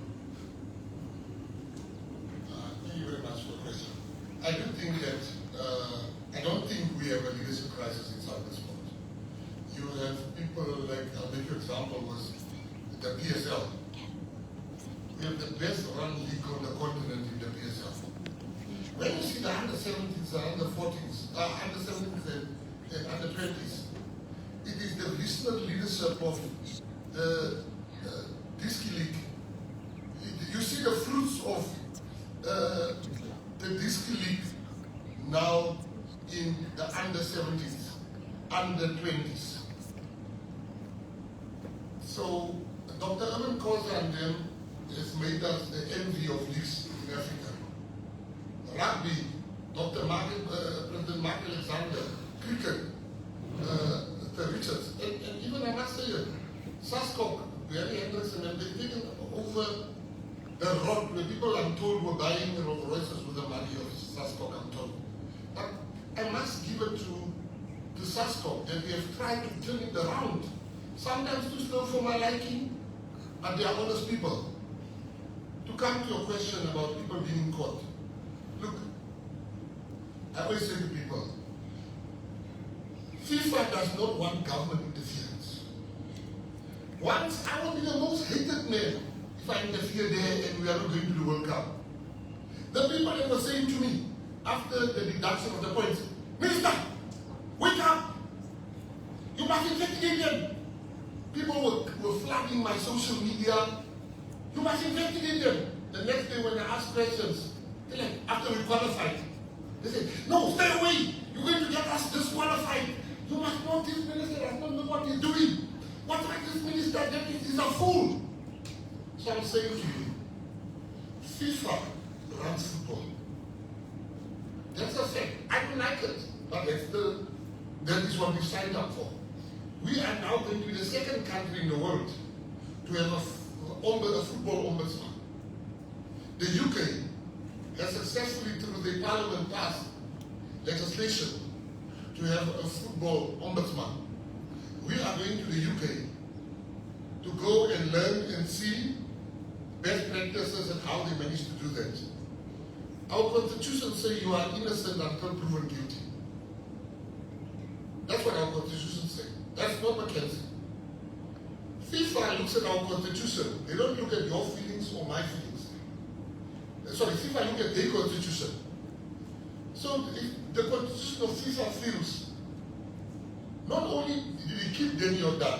Thank you very much for the question. I do think that, I don't think we have a leadership crisis in South African sport. You have people like, I'll make you an example, was the PSL. We have the best run league on the continent in the PSL. When you see the under-17s, under-14s, under-17s and under-20s, it is the recent leadership of the Disc League. You see the fruits of the Disc League now in the under-17s, under-20s. So Dr. Urban Khoza and them has made us the envy of leagues in Africa. Rugby, President Mark Alexander, cricket, the Richards, and even I must say it, Saskok, Barry Hendrickson, and they've taken over the road where people, I'm told, were buying Rolls Royces with the money of Saskok, I'm told. But I must give it to Saskok that they have tried to turn it around. Sometimes too slow for my liking, but they are honest people. To come to your question about people being in court, look, I always say to people, FIFA does not want government interference. Once I will be the most hated man if I interfere there and we are not going to the World Cup. The people that were saying to me after the deduction of the points, Minister, wake up! You must investigate them. People were flooding my social media. You must investigate them. The next day when I ask questions, they're like, after we qualified, they say, no, stay away. You're going to get us disqualified. You must know this minister does not know what he's doing. What makes this minister that he's a fool? So I'm saying to you, FIFA runs football. That's a fact. I don't like it, but that is what we signed up for. We are now going to be the second country in the world to have a football ombudsman. The UK has successfully, through the parliament, passed legislation to have a football ombudsman. We are going to the UK to go and learn and see best practices and how they manage to do that. Our constitution says you are innocent until proven guilty. That's what our constitution says. That's not Mckenzie. FIFA looks at our constitution. They don't look at your feelings or my feelings. sorry, FIFA look at their constitution. So if the constitution of FIFA feels, not only did he keep Danny Jordan,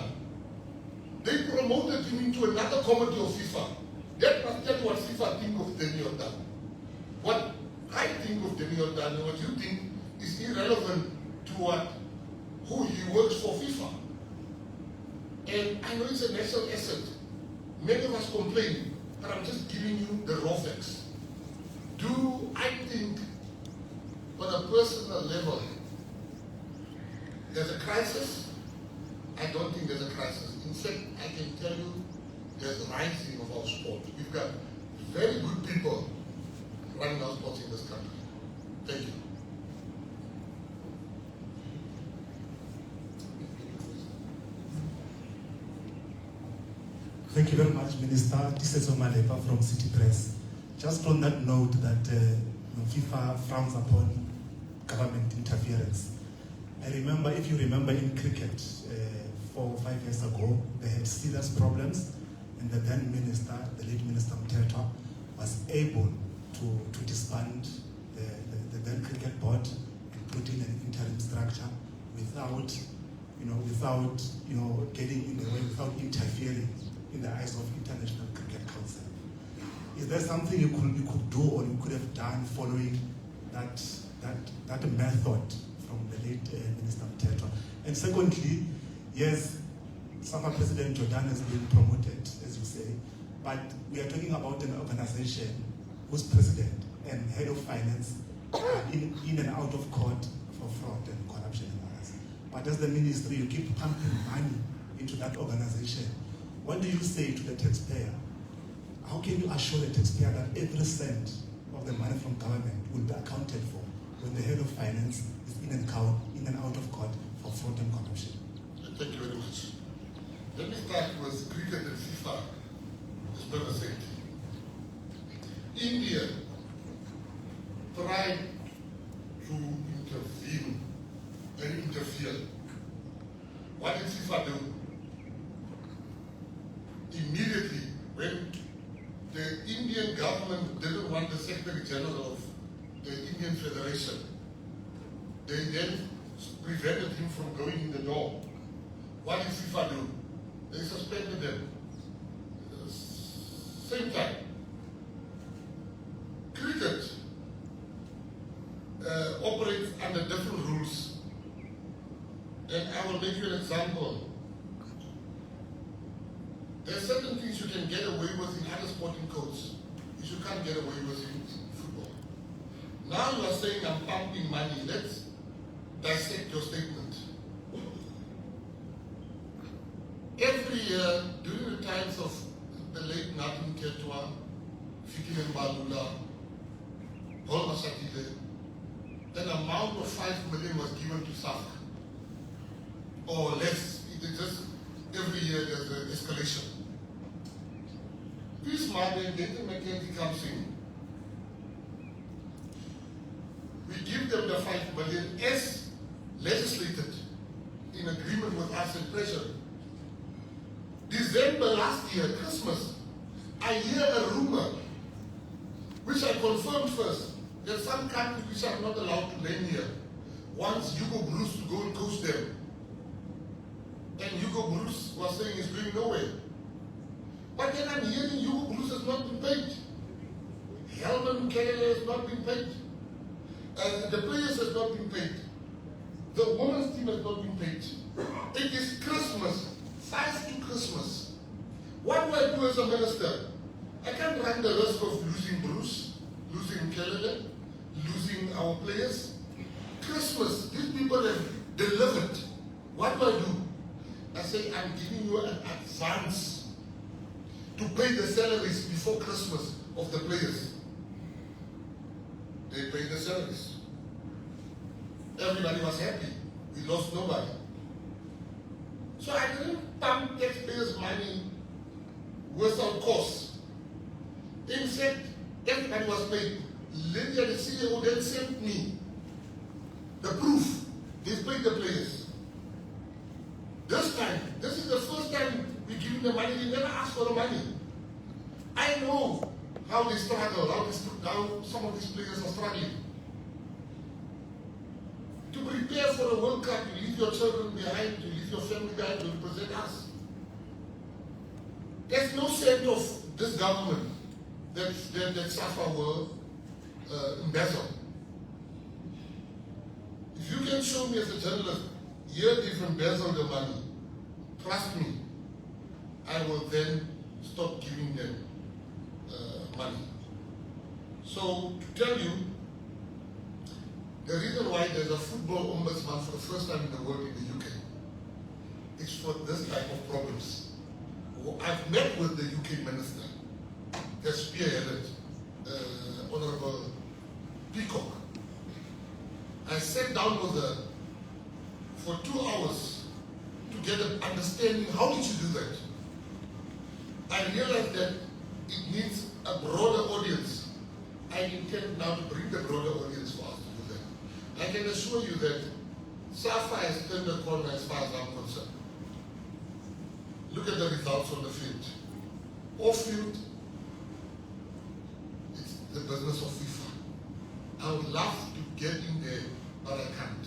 they promoted him into another committee of FIFA. That must tell what FIFA think of Danny Jordan. What I think of Danny Jordan and what you think is irrelevant to who he works for FIFA. And I know it's a national asset. Many of us complain, but I'm just giving you the raw facts. Do I think, on a personal level, there's a crisis? I don't think there's a crisis. In fact, I can tell you there's a rising of our sport. We've got very good people running our sports in this country. Thank you. Thank you very much, Minister. This is Omalepa from City Press. Just on that note that FIFA frowns upon government interference. I remember, if you remember in cricket, 4 or 5 years ago, they had serious problems, and the then minister, the late Minister Mtetwa, was able to disband the then cricket board and put in an interim structure without getting in the way, without interfering in the eyes of International Cricket Council. Is there something you could do or you could have done following that method from the late Minister Mtetwa? And secondly, yes, Safa President Jordan has been promoted, as you say, but we are talking about an organization whose president and head of finance are in and out of court for fraud and corruption and others. But as the ministry, you keep pumping money into that organization. What do you say to the taxpayer? How can you assure the taxpayer that every cent of the money from government will be accounted for when the head of finance is in and out of court for fraud and corruption? Thank you very much. Let me start with cricket and FIFA. As well as said, India tried to intervene and interfere. What did FIFA do? Immediately, when the Indian government didn't want the Secretary General of the Indian Federation, they then prevented him from going in the door. What did FIFA do? They suspended them. Same time, cricket operates under different rules. And I will make you an example. There are certain things you can get away with in other sporting codes, which you can't get away with in football. Now you are saying I'm pumping money. Let's dissect your statement. Every year, during the times of the late Nathan Ketwa, Fikile Mbalula, Paul Masatile, an amount of 5 million was given to Safa, or less. It is just every year there's an escalation. This Monday, Mckenzie comes in. We give them the 5 million as legislated in agreement with us and pressure. December last year, Christmas, I hear a rumor, which I confirmed first, that some countries which are not allowed to lend here wants Hugo Bruce to go and coach them. And Hugo Bruce was saying he's going nowhere. But then I'm hearing Hugo Bruce has not been paid. Helman Mckenzie has not been paid. The players has not been paid. The women's team has not been paid. It is Christmas. Fast to Christmas. What do I do as a minister? I can't run the risk of losing Bruce, losing Mckenzie, losing our players. Christmas, these people have delivered. What do I do? I say, I'm giving you an advance to pay the salaries before Christmas of the players. They paid the salaries. Everybody was happy. We lost nobody. So I didn't pump taxpayers' money without cost. In fact, everybody was paid. Lydia, the CEO, then sent me the proof. They paid the players. This time, this is the first time we give them the money. They never asked for the money. I know how they struggle, how some of these players are struggling. To prepare for a World Cup, you leave your children behind, you leave your family behind to represent us. There's no sense of this government that Safa will embezzle. If you can show me as a journalist, here they've embezzled the money, trust me, I will then stop giving them money. So, to tell you, the reason why there's a football ombudsman for the first time in the world in the UK is for this type of problems. I've met with the UK minister that spearheaded Honorable Peacock. I sat down with her for 2 hours to get an understanding, how did you do that? I realized that it needs a broader audience. I intend now to bring the broader audience for us to do that. I can assure you that Safa has turned the corner as far as I'm concerned. Look at the results on the field. Off field, it's the business of FIFA. I would love to get in there, but I can't.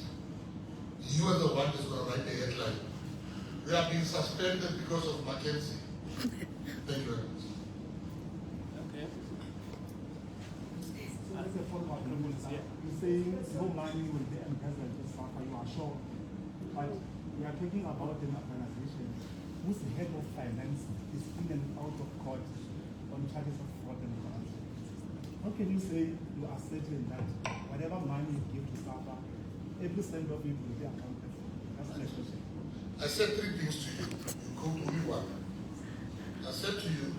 You are the one that's going to write the headline. We are being suspended because of Mckenzie. Thank you very much. Okay. As a follow-up, you say no money will be embezzled in Safa, you are sure. But we are talking about an organization whose head of finance is in and out of court on charges of fraud and corruption. How can you say you are certain that whatever money you give to Safa, every cent of it will be accounted for? That's my question. I said 3 things to you. You quote only one. I said to you,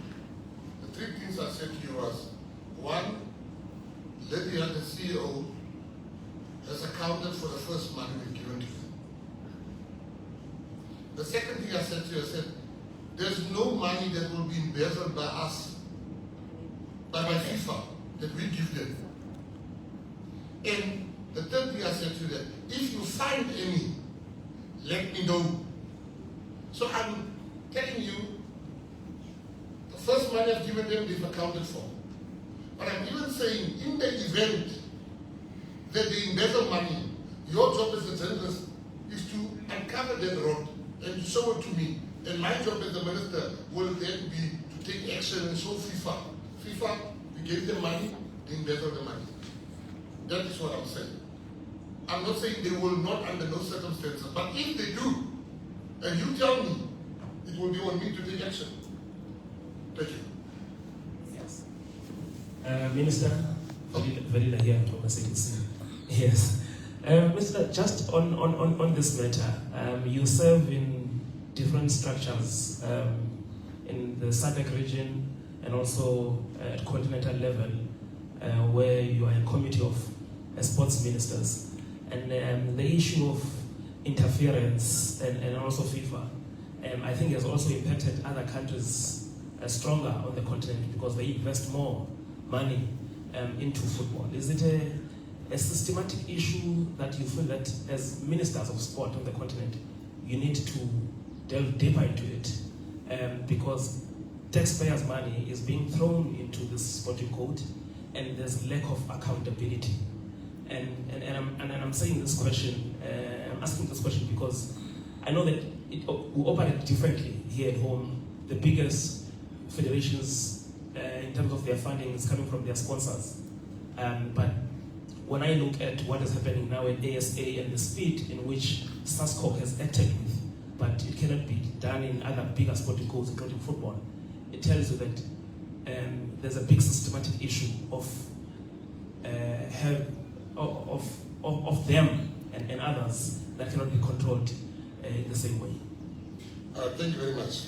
the 3 things I said to you was, 1, Lydia, the CEO, has accounted for the first money we've given to you. The second thing I said to you, I said, there's no money that will be embezzled by us, by FIFA, that we give them. And the third thing I said to you, that if you find any, let me know. So I'm telling you, the first money I've given them, they've accounted for. But I'm even saying, in the event that they embezzle money, your job as a journalist is to uncover that road and to show it to me. And my job as the minister will then be to take action and show FIFA. FIFA, we gave them money, they embezzled the money. That is what I'm saying. I'm not saying they will not under no circumstances, but if they do, and you tell me, it will be on me to take action. Thank you. Yes. Minister, Verila here, Thomas Edison. Yes. Minister, just on this matter, you serve in different structures in the SADC region and also at continental level, where you are a committee of sports ministers. And the issue of interference and also FIFA, I think has also impacted other countries stronger on the continent because they invest more money into football. Is it a systematic issue that you feel that as ministers of sport on the continent, you need to delve deeper into it? Because taxpayers' money is being thrown into this sporting code and there's lack of accountability. And I'm saying this question, I'm asking this question because I know that we operate differently here at home. The biggest federations in terms of their funding is coming from their sponsors. But when I look at what is happening now at ASA and the speed in which SASCO has acted with, but it cannot be done in other bigger sporting codes, including football, it tells you that there's a big systematic issue of them and others that cannot be controlled in the same way. Thank you very much.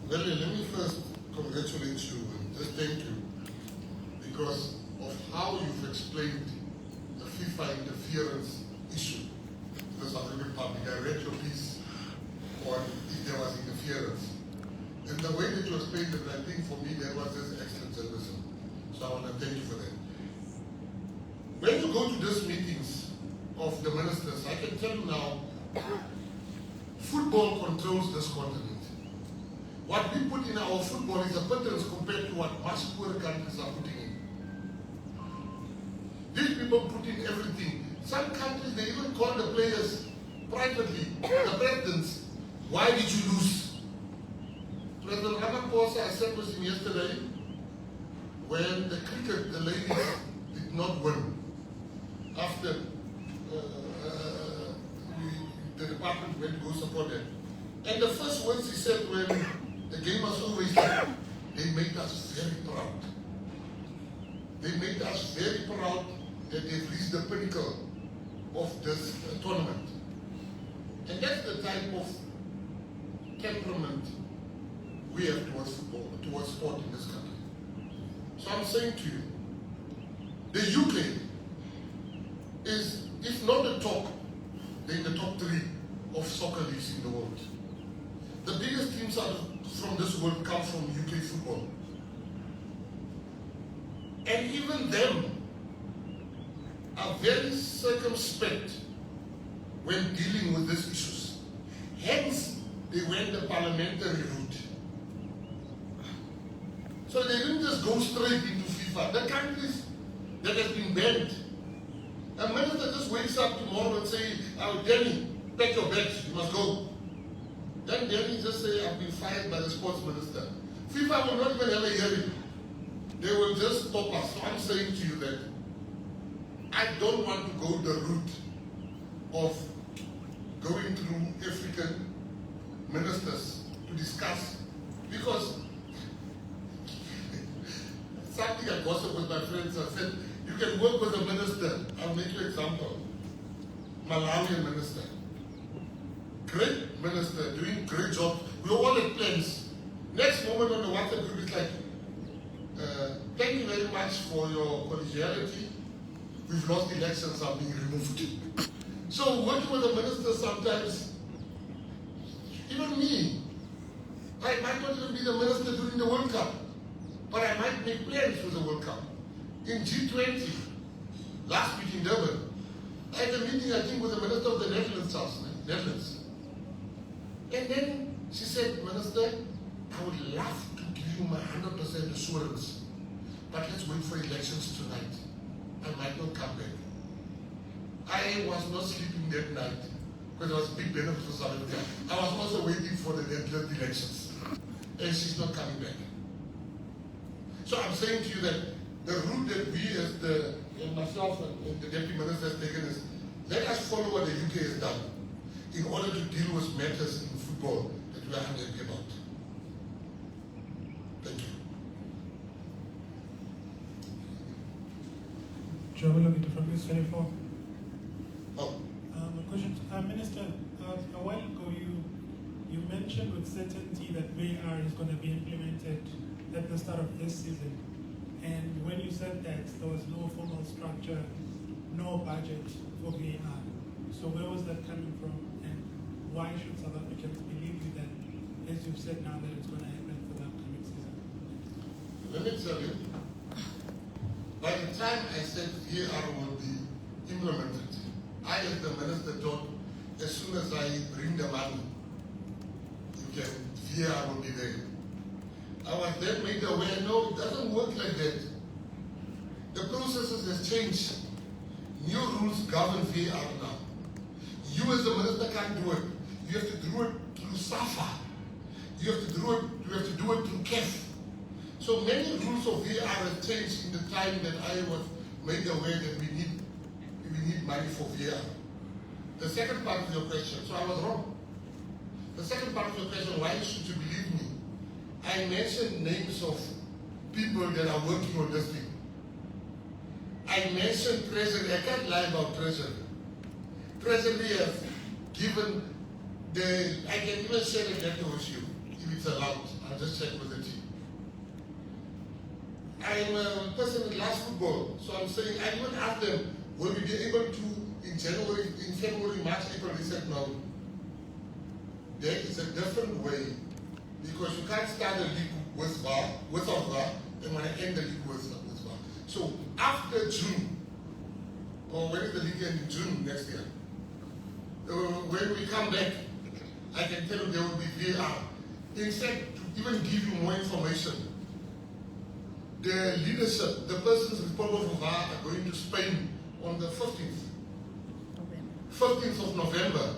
Let me first congratulate you and just thank you because of how you've explained the FIFA interference issue to the South African public. I read your piece on if there was interference. And the way that you explained it, I think for me that was just excellent journalism. So I want to thank you for that. When you go to these meetings of the ministers, I can tell you now, football controls this continent. What we put in our football is a pittance compared to to what much poorer countries are putting in. These people put in everything. Some countries, they even call the players privately, the presidents, why did you lose? President Ramaphosa, I said with him yesterday, when the cricket, the ladies did not win, after the department went to go support them. And the first words he said when the game was over, he said, they made us very proud. They made us very proud that they've reached the pinnacle of this tournament. And that's the type of temperament we have towards football, towards sport in this country. So I'm saying to you, the UK is, if not the top, then the top 3 of soccer leagues in the world. The biggest teams from this world come from UK football. And even them are very circumspect when dealing with these issues. Hence, they went the parliamentary route. So they didn't just go straight into FIFA. The countries that have been banned, a minister just wakes up tomorrow and say, oh, Danny, pack your bags, you must go. Then Danny just say, I've been fired by the sports minister. FIFA will not even have a hearing. They will just stop us. So I'm saying to you that I don't want to go the route of going through African ministers to discuss, because something I gossip with my friends, I said, you can work with a minister. I'll make you an example. Malawian minister. Great minister, doing great job. We all had plans. Next moment on the WhatsApp group, it's like, thank you very much for your collegiality. We've lost elections, are being removed. So working with a minister sometimes, even me, I might not even be the minister during the World Cup, but I might make plans for the World Cup. In G20, last week in Durban, I had a meeting, I think, with the minister of the Netherlands. And then she said, Minister, I would love to give you my 100% assurance, but let's wait for elections tonight. I might not come back. I was not sleeping that night because there was a big benefit for South Africa. I was also waiting for the Netherlands elections, and she's not coming back. So I'm saying to you that the route that we as and myself and the deputy minister has taken is, let us follow what the UK has done in order to deal with matters in football that we are unhappy about. Thank you. From News 24. Oh. A question, Minister. A while ago, you mentioned with certainty that VAR is going to be implemented at the start of this season. And when you said that, there was no formal structure, no budget for VAR. So where was that coming from? And why should South Africans believe you that, as you've said now, that it's going to happen for the upcoming season? Let me tell you, by the time I said VAR will be implemented, I as the minister thought, as soon as I bring the money, VAR will be there. I was then made aware, no, it doesn't work like that. The processes have changed. New rules govern VAR now. You as the minister can't do it. You have to do it through Safa. You have to do it through KEF. So many rules of VAR have changed in the time that I was made aware that we need money for VAR. The second part of your question, so I was wrong. The second part of your question, why should you believe me? I mentioned names of people that are working on this thing. I mentioned Treasury. I can't lie about Treasury. Treasury has given I can even share a letter with you, if it's allowed. I'll just check with the team. I'm a person who loves football, so I'm saying, I even asked them, will we be able to, in February, March, April? They said no. There is a different way, because you can't start a league without VAR, and when I end the league with VAR. So after June, or when is the league end in June next year? When we come back, I can tell you there will be VAR. In fact, to even give you more information, the leadership, the persons responsible for VAR are going to Spain on the 15th. 15th of November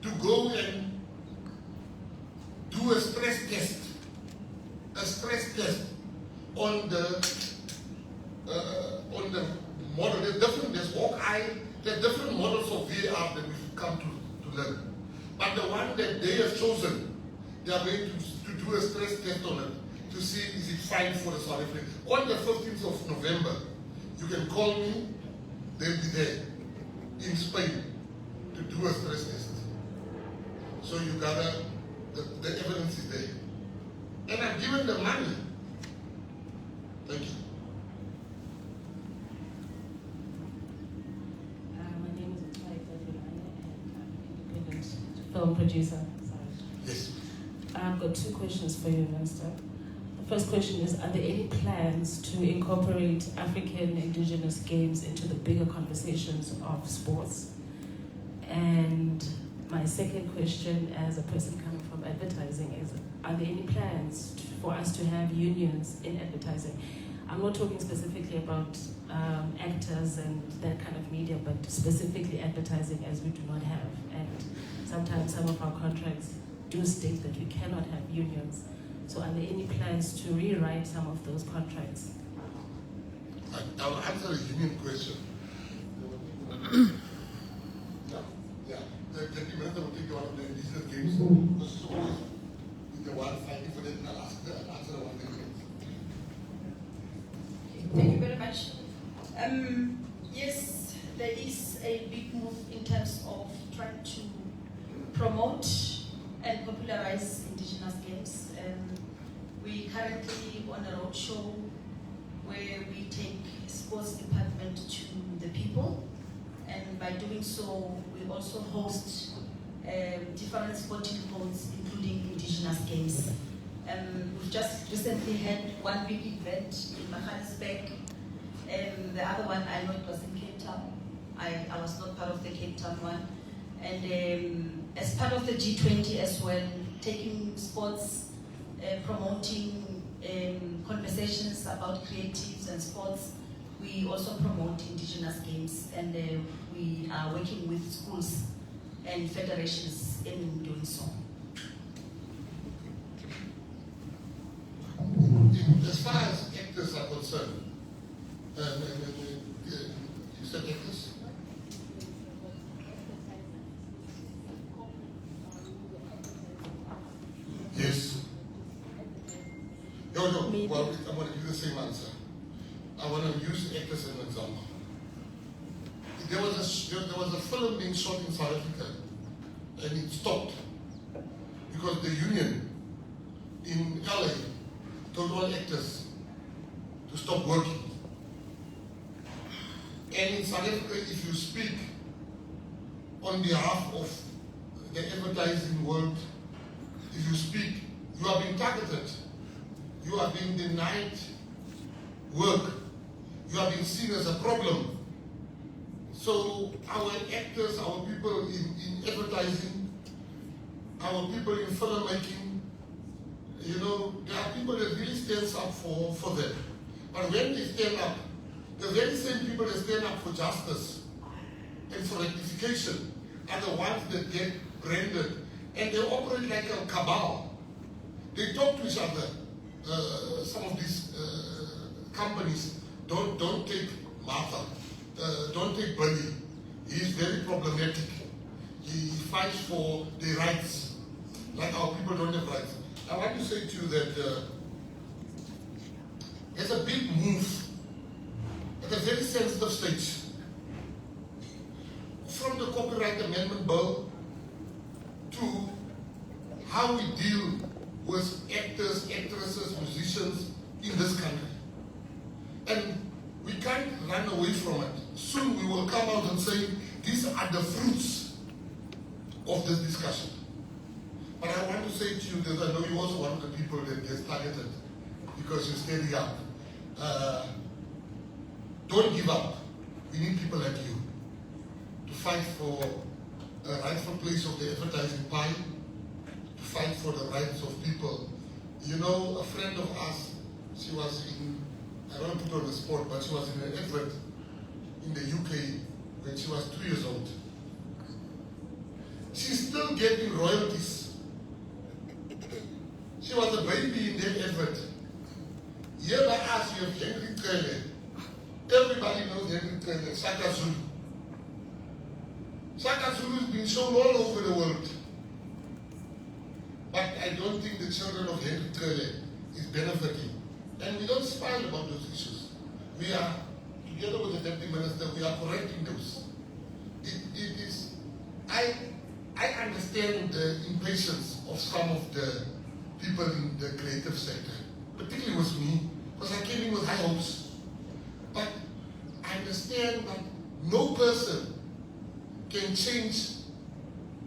to go and do a stress test on the model. There's Hawkeye, there's different models of VAR that we've come to learn. But the one that they have chosen, they are going to do a stress test on it to see is it fine for the South African. On the 15th of November, you can call me, they'll be there in Spain to do a stress test. So you gather, the evidence is there. And I've given the money. Thank you. My name is independent film producer. Sorry. Yes. I've got two questions for you, Minister. The first question is, are there any plans to incorporate African indigenous games into the bigger conversations of sports? And my second question, as a person coming from advertising, is, are there any plans for us to have unions in advertising? I'm not talking specifically about actors and that kind of media, but specifically advertising, as we do not have. And sometimes some of our contracts do state that we cannot have unions. So are there any plans to rewrite some of those contracts? I'll answer the union question. The minister will take one of the indigenous games. Because it's always the one fighting for them, and I'll answer the one thing. Thank you very much. Yes, there is a big move in terms of trying to promote and popularize indigenous games. We currently on a roadshow where we take sports department to the people, and by doing so, we also host different sporting codes, including indigenous games. We've just recently had one big event in Mckenzie, and the other one I know it was in Cape Town. I was not part of the Cape Town one. And as part of the G20 as well, taking sports, promoting conversations about creatives and sports, we also promote indigenous games, and we are working with schools and federations in doing so. As far as actors are concerned, you said actors? Yes. No, well, I'm going to give the same answer. I want to use actors as an example. There was a film being shot in South Africa, and it stopped because the union in LA told all actors to stop working. And in South Africa, if you speak on behalf of the advertising world, if you speak, you are being targeted. You are being denied work. You are being seen as a problem. So our actors, our people in advertising, our people in filmmaking, you know, there are people that really stand up for them. But when they stand up, the very same people that stand up for justice and for rectification are the ones that get branded, and they operate like a cabal. They talk to each other. Some of these companies don't take Martha, don't take Bernie. He's very problematic. He fights for their rights, like our people don't have rights. I want to say to you that there's a big move at a very sensitive stage. From the Copyright Amendment Bill to how we deal with actors, actresses, musicians in this country. And we can't run away from it. Soon we will come out and say, these are the fruits of this discussion. But I want to say to you that I know you're also one of the people that gets targeted because you're standing up. Don't give up. We need people like you to fight for a rightful place of the advertising pie, to fight for the rights of people. You know, a friend of ours, she was in put on the spot, but she was in an advert in the UK when she was 2 years old. She's still getting royalties. She was a baby in that advert. Here by us, you have Henry Trele. Everybody knows Henry Trele, Shaka Zulu. Shaka Zulu has been shown all over the world. But I don't think the children of Henry Trele is benefiting. And we don't smile about those issues. We are, together with the Deputy Minister, we are correcting those. It is, I understand the impatience of some of the people in the creative sector, particularly with me, because I came in with high hopes. But I understand that no person can change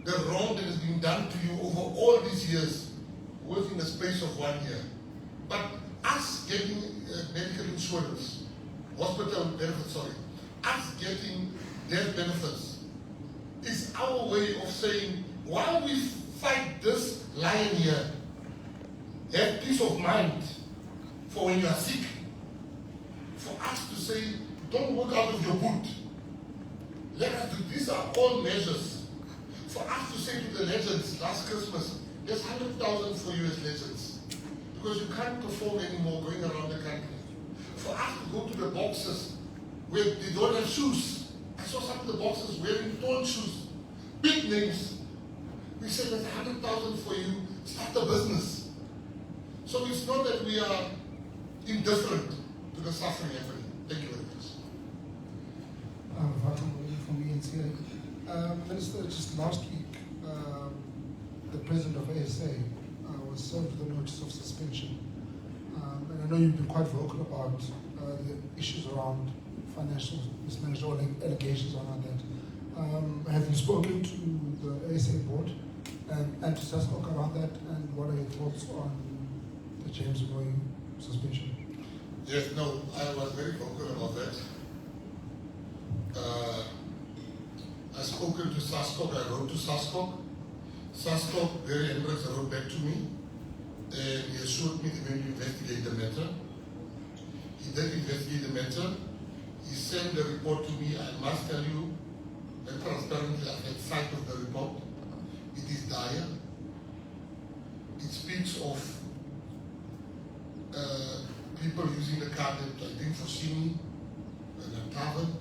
the wrong that has been done to you over all these years within the space of 1 year. But us getting medical insurance, hospital benefits, us getting death benefits is our way of saying, while we fight this lion here, have peace of mind for when you are sick. For us to say, don't walk out of your boot. Let us do, these are all measures. For us to say to the legends last Christmas, there's 100,000 for you as legends. Because you can't perform anymore going around the country. For us to go to the boxes where they don't have shoes. I saw some of the boxes wearing torn shoes. Big names. We said there's 100,000 for you, start a business. So it's not that we are indifferent to the suffering happening. Thank you very much. From Mckenzie. Minister, just last week, the president of ASA was served with a notice of suspension. And I know you've been quite vocal about the issues around financial mismanagement or allegations around that. Have you spoken to the ASA board and to SASCOC around that? And what are your thoughts on the James Roy suspension? Yes, no, I was very vocal about that. I've spoken to SASCOC, I wrote to SASCOC. SASCOC, Barry Hendricks, wrote back to me, and he assured me they're going to investigate the matter. He did investigate the matter. He sent the report to me. I must tell you, and transparently, I've had sight of the report. It is dire. It speaks of people using the card that I think for Sini and a tavern.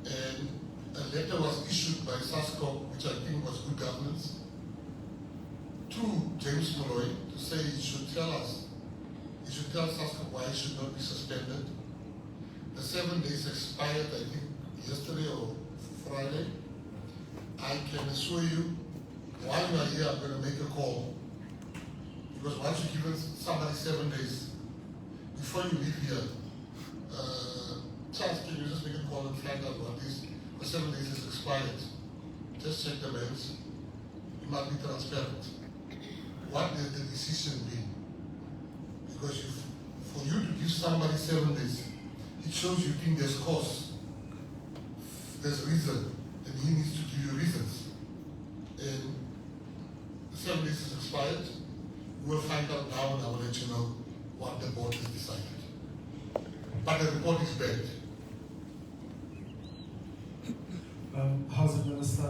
And a letter was issued by SASCOC, which I think was good governance, to James Molloy to say he should tell us, he should tell SASCOC why he should not be suspended. The 7 days expired, I think, yesterday or Friday. I can assure you, while you are here, I'm going to make a call. Because once you give somebody 7 days, before you leave here, Charles, can you just make a call and find out what this, the 7 days is expired. Just check the mails. You must be transparent. What has the decision been? Because for you to give somebody 7 days, it shows you think there's cause. There's reason, and he needs to give you reasons. And the 7 days is expired. We'll find out now, and I will let you know what the board has decided. But the report is bad. Housing Minister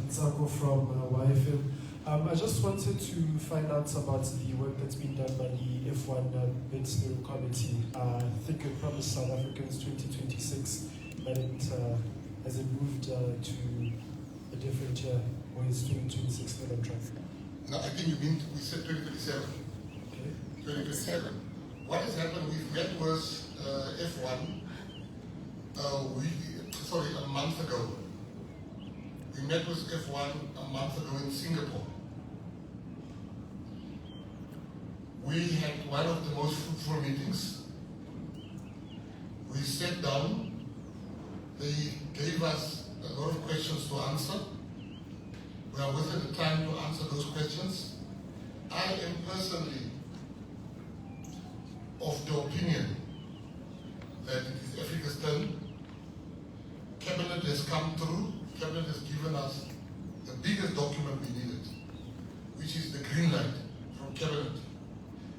Ntsako from YFM. I just wanted to find out about the work that's been done by the F1 bid steering committee. I think it promised South Africans 2026, but it has it moved to a different year, or is 2026 still on track? No, I think you mean we said 2027. Okay. 2027. What has happened? We've met with F1 a month ago. We met with F1 a month ago in Singapore. We had one of the most fruitful meetings. We sat down. They gave us a lot of questions to answer. We are within the time to answer those questions. I am personally of the opinion that it is Africa's turn. Cabinet has come through. Cabinet has given us the biggest document we needed, which is the green light from Cabinet.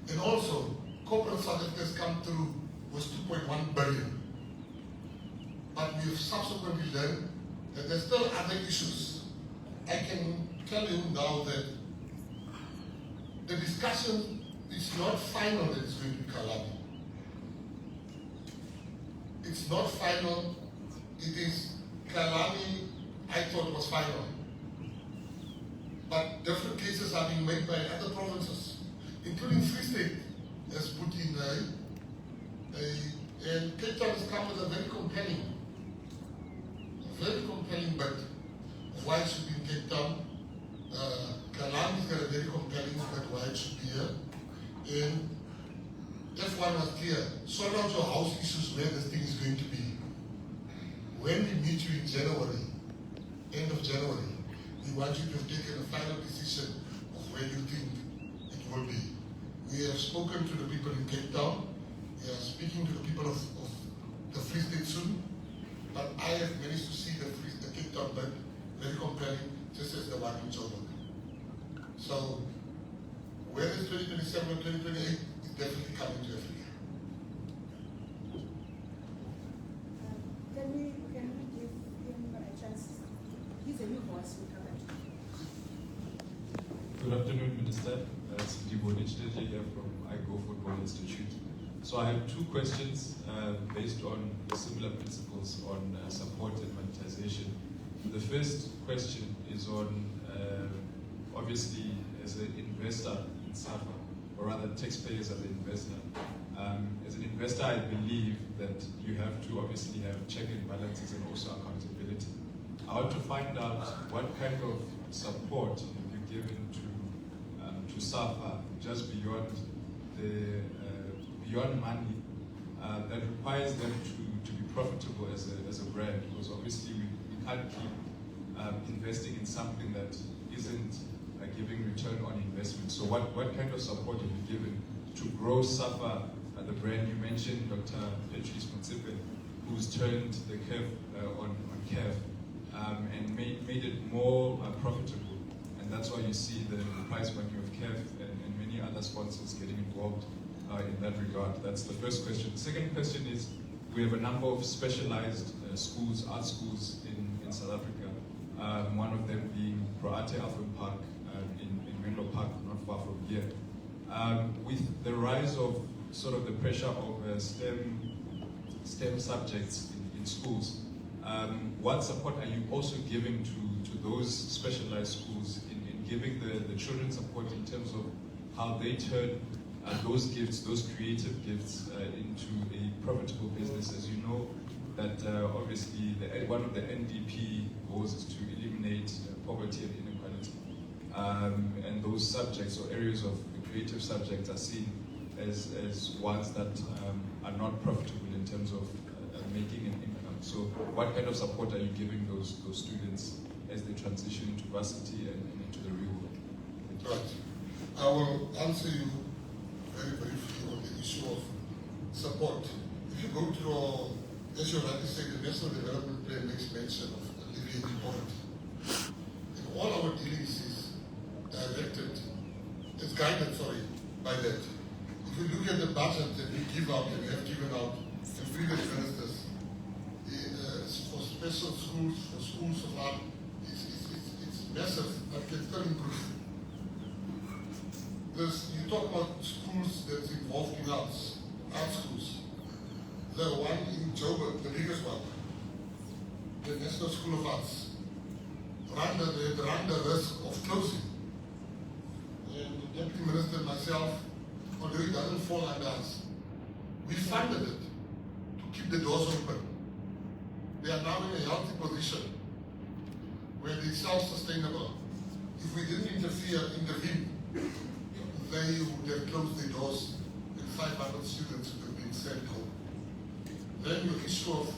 And also, Corporate South Africa has come through was 2.1 billion. But we have subsequently learned that there's still other issues. I can tell you now that the discussion is not final that it's going to be Kalani. It's not final. It is Kalani, I thought was final. But different cases are being made by other provinces, including Free State, has put in and Cape Town has come with a very compelling bid of why it should be in Cape Town. Kalani's got a very compelling bid why it should be here. And F1 was clear, sort out your house issues where this thing is going to be. When we meet you in January, end of January, we want you to have taken a final decision of where you think it will be. We have spoken to the people in Cape Town. We are speaking to the people of the Free State soon. But I have managed to see the Cape Town bid very compelling, just as the one in Joburg. So, whether it's 2027 or 2028, it's definitely coming to Africa. Can we give him a chance? He's a new voice. Good afternoon, Minister. It's Dibo Nichiteje here from IGO Football Institute. So I have two questions based on similar principles on support and monetization. The first question is on, obviously, as an investor in Safa, or rather taxpayers as an investor. As an investor, I believe that you have to obviously have check and balances and also accountability. I want to find out what kind of support have you given to Safa, just beyond the beyond money, that requires them to be profitable as a brand, because obviously we can't keep investing in something that isn't giving return on investment. So what kind of support have you given to grow Safa, the brand? You mentioned Dr. Patrice Motsepe, who's turned the curve on CAF and made it more profitable. And that's why you see the prize money of CAF and many other sponsors getting involved in that regard. That's the first question. The second question is, we have a number of specialized schools, art schools in South Africa. One of them being Proate Afro Park in Menlo Park, not far from here. With the rise of sort of the pressure of STEM subjects in schools, what support are you also giving to those specialized schools in giving the children support in terms of how they turn those gifts, those creative gifts into a profitable business? As you know, that obviously one of the NDP goals is to eliminate poverty and inequality. And those subjects or areas of creative subjects are seen as ones that are not profitable in terms of making an income. So what kind of support are you giving those students as they transition into varsity and into the real world? Right. I will answer you very briefly on the issue of support. If you go to, as you rightly said, the National Development Plan makes mention of alleviating poverty. And all our dealings is directed, it's guided, by that. If you look at the budget that we give out and we have given out to previous ministers, for special schools, for schools of art, it's massive, but can still improve. You talk about schools that's involved in arts, art schools. The one in Joburg, the biggest one, the National School of Arts, run the risk of closing. And the Deputy Minister and myself, although it doesn't fall under us, we funded it to keep the doors open. They are now in a healthy position where they're self-sustainable. If we didn't intervene, they would have closed their doors and 500 students would have been sent home. Then your issue of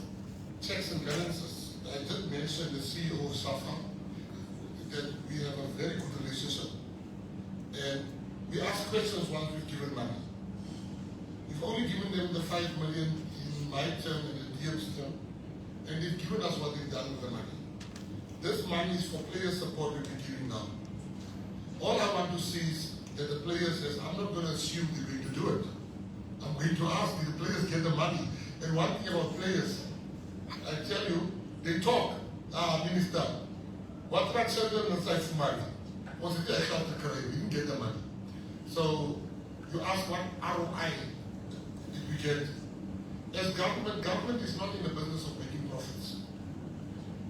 checks and balances. I did mention the CEO of Safa, that we have a very good relationship. And we ask questions once we've given money. We've only given them the 5 million in my term and the DM's term, and they've given us what they've done with the money. This money is for player support we'll be giving now. All I want to see is that the player says, I'm not going to assume they're going to do it. I'm going to ask, did the players get the money? And one thing about players, I tell you, they talk. Minister, what that children aside from money? Was it the career? We didn't get the money. So you ask what ROI did we get? As government is not in the business of making profits.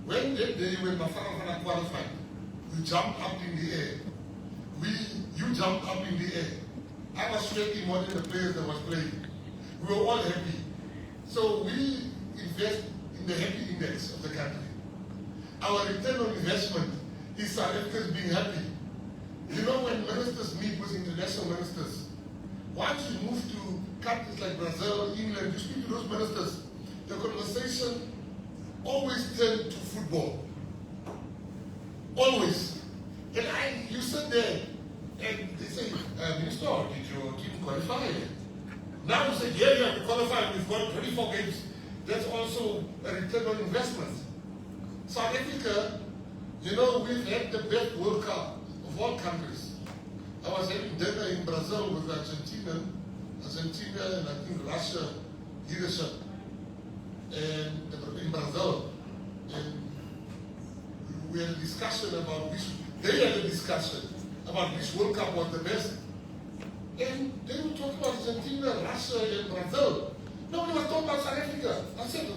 When that day when Mafana qualified, we jumped up in the air. You jumped up in the air. I was sweating more than the players that was playing. We were all happy. So we invest in the happy index of the country. Our return on investment is South Africans being happy. You know, when ministers meet with international ministers, once you move to countries like Brazil, England, you speak to those ministers, the conversation always turned to football. Always. And you sit there and they say, Minister, did your team qualify? Now we say, yeah, we qualified, we've got 24 games. That's also a return on investment. South Africa, you know, we've had the best World Cup of all countries. I was having dinner in Brazil with Argentina, and I think Russia leadership, and in Brazil. And we had a discussion about they had a discussion about which World Cup was the best. And they were talking about Argentina, Russia, and Brazil. Nobody was talking about South Africa. I said,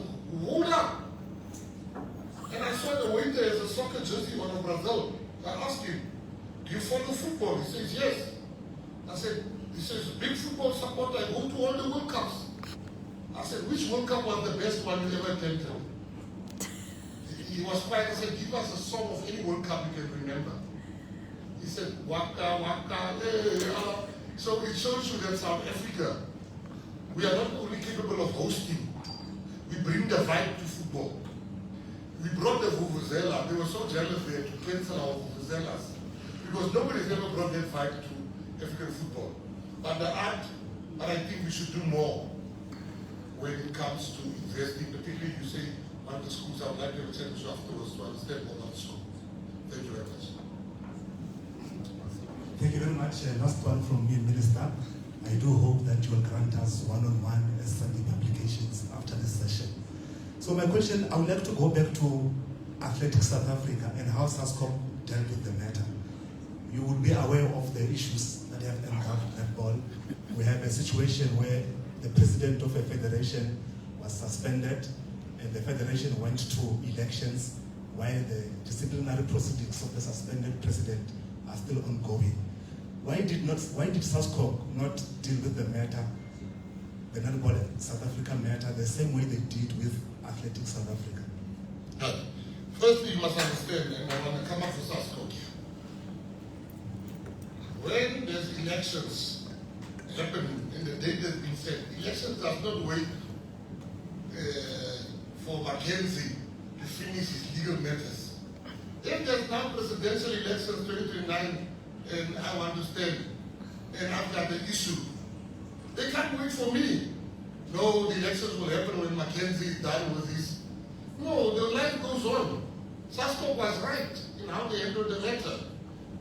hold up. And I saw the waiter as a soccer jersey on Brazil. I asked him, do you follow football? He says, yes. I said, he says, big football supporter, I go to all the World Cups. I said, which World Cup was the best one you ever attended? He was quiet. I said, give us a song of any World Cup you can remember. He said, Waka, Waka, So it shows you that South Africa, we are not only capable of hosting, we bring the vibe to football. We brought the Vuvuzela. They were so jealous they had to cancel our Vuvuzelas because nobody's ever brought that vibe to African football. But I think we should do more when it comes to investing. Particularly, you say one of the schools, I would like to have a chat with you afterwards to understand more about the school. Thank you very much. Thank you very much. Last one from me, Minister. I do hope that you will grant us one-on-one as Sunday publications after this session. So my question, I would like to go back to Athletics South Africa and how SASCOM dealt with the matter. You will be aware of the issues that have engulfed netball. We have a situation where the president of a federation was suspended and the federation went to elections while the disciplinary proceedings of the suspended president are still ongoing. Why did SASCOM not deal with the matter, the netball South Africa matter, the same way they did with Athletics South Africa? Firstly, you must understand, and I want to come up with SASCOM. When there's elections happen and the date has been set, elections does not wait for Mckenzie to finish his legal matters. If there's now presidential elections 2029, and I want to stand, and I've got the issue, they can't wait for me. No, the elections will happen when Mckenzie is done with this. No, the life goes on. SASCOM was right in how they handled the matter.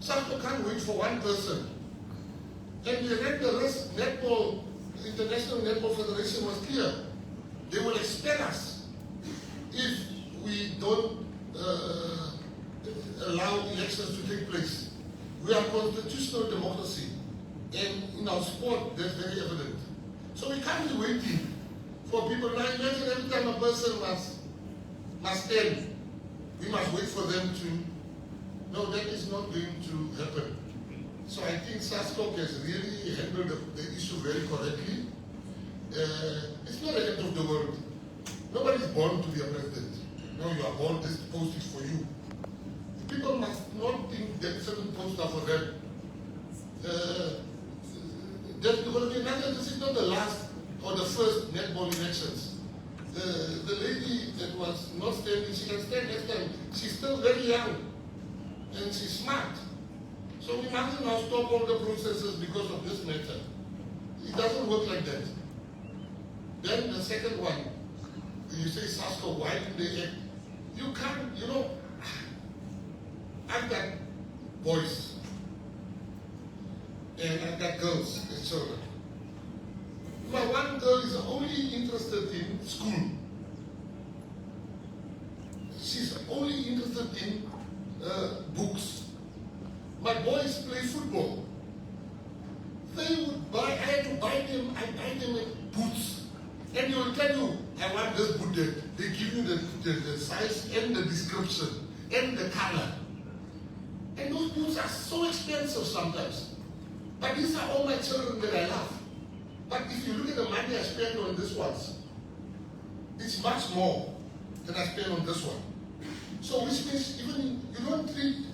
SASCOM can't wait for one person. And the rest, netball, the International Netball Federation was clear. They will expel us if we don't allow elections to take place. We are constitutional democracy, and in our sport, that's very evident. So we can't be waiting for people. Now imagine every time a person must end, we must wait for them to. No, that is not going to happen. So I think SASCOM has really handled the issue very correctly. It's not the end of the world. Nobody is born to be a president. No, you are born, this post is for you. People must not think that certain posts are for them. There's going to be another, this is not the last or the first netball elections. The lady that was not standing, she can stand next time. She's still very young and she's smart. So we mustn't now stop all the processes because of this matter. It doesn't work like that. Then the second one, you say SASCOM, why did they act? You can't, you know, I've got boys and I've got girls and children. My wife one girl is only interested in school. She's only interested in books. My boys play football. They would buy, I had to buy them, I buy them boots. And they will tell you, I want this boot. They give you the size and the description and the color. And those boots are so expensive sometimes. But these are all my children that I love. But if you look at the money I spend on this ones, it's much more than I spend on this one. So which means even you don't treat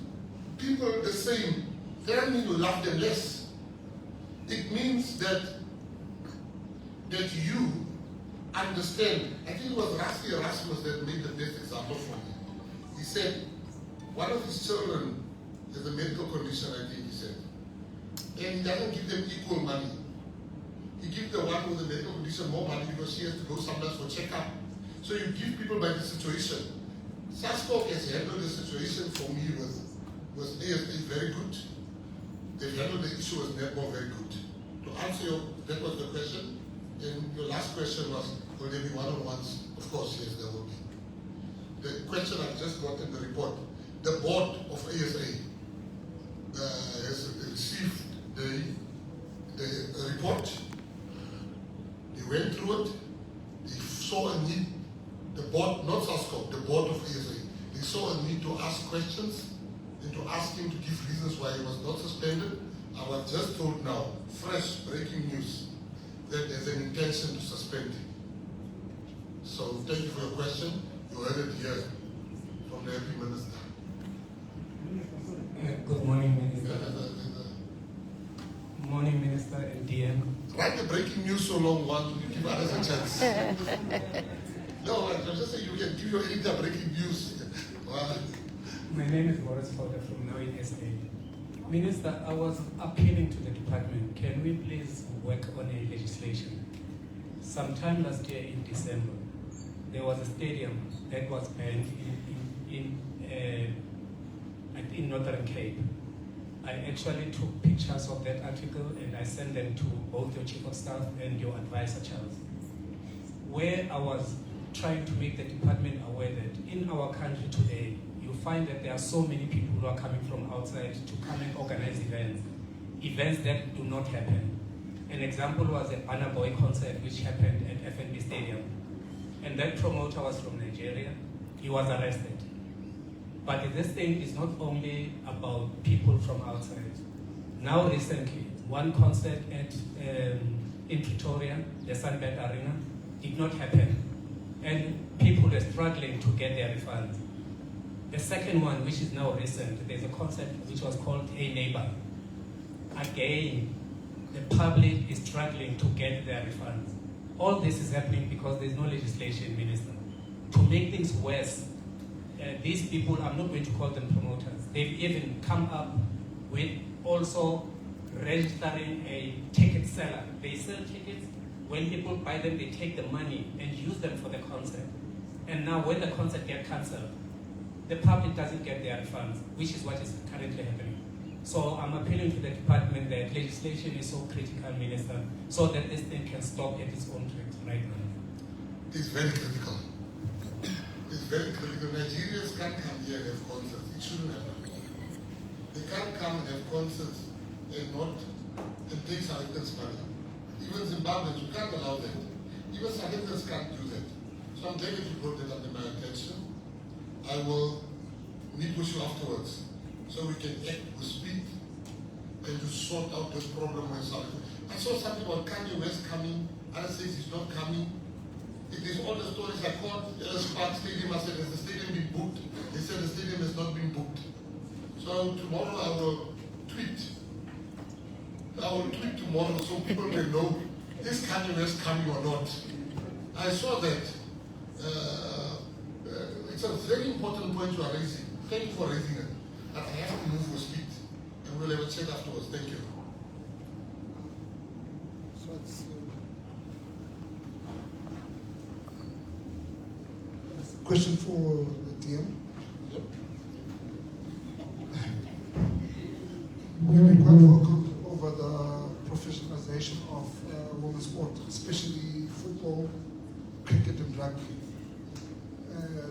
people the same. That doesn't mean you love them less. It means that you understand. I think it was Rusty Erasmus that made the best example for me. He said, one of his children has a medical condition, I think he said. And he doesn't give them equal money. He gives the one with the medical condition more money because she has to go sometimes for checkup. So you give people by the situation. Saskok has handled the situation for me with ASA very good. They've handled the issue with netball very good. To answer that was the question. And your last question was, will there be one-on-ones? Of course, yes, there will be. The question I just got in the report, the board of ASA has received the report. They went through it. They saw a need. The board, not SASCOP, the board of ASA, they saw a need to ask questions and to ask him to give reasons why he was not suspended. I was just told now, fresh breaking news, that there's an intention to suspend him. So thank you for your question. You heard it here from the MP Minister. Good morning, Minister. Morning, Minister and DM. Write the breaking news so long, one to give others a chance. No, I'm just saying you can give your editor breaking news. My name is Morris Potter from Knowing SA. Minister, I was appealing to the department. Can we please work on a legislation? Sometime last year in December, there was a stadium that was banned in Northern Cape. I actually took pictures of that article and I sent them to both your Chief of Staff and your advisor, Charles, where I was trying to make the department aware that in our country today, you find that there are so many people who are coming from outside to come and organize events that do not happen. An example was a Banner Boy concert which happened at FNB Stadium. And that promoter was from Nigeria. He was arrested. But this thing is not only about people from outside. Now recently, one concert in Pretoria, the Sunbed Arena, did not happen. And people are struggling to get their refunds. The second one, which is now recent, there's a concert which was called A Neighbor. Again, the public is struggling to get their refunds. All this is happening because there's no legislation, Minister. To make things worse, these people, I'm not going to call them promoters, they've even come up with also registering a ticket seller. They sell tickets, when people buy them, they take the money and use them for the concert. And now when the concert gets cancelled, the public doesn't get their refunds, which is what is currently happening. So I'm appealing to the department that legislation is so critical, Minister, so that this thing can stop at its own tracks right now. It's very critical. It's very critical. Nigerians can't come here and have concerts. It shouldn't happen. They can't come and have concerts and take South Africans' money. Even Zimbabweans, you can't allow that. Even South Africans can't do that. So I'm glad that you brought that under my attention. I will meet with you afterwards so we can act with speed and to sort out this problem myself. I saw something about Kanye West coming, others says he's not coming. It is all the stories I called Park Stadium. I said, has the stadium been booked? They said the stadium has not been booked. So tomorrow I will tweet. I will tweet tomorrow so people can know is Kanye West coming or not. I saw that. It's a very important point you are raising. Thank you for raising it. But I have to move with speed. And we'll have a chat afterwards. Thank you. Question for the DM. We've been quite vocal over the professionalization situation of women's sport, especially football, cricket and rugby.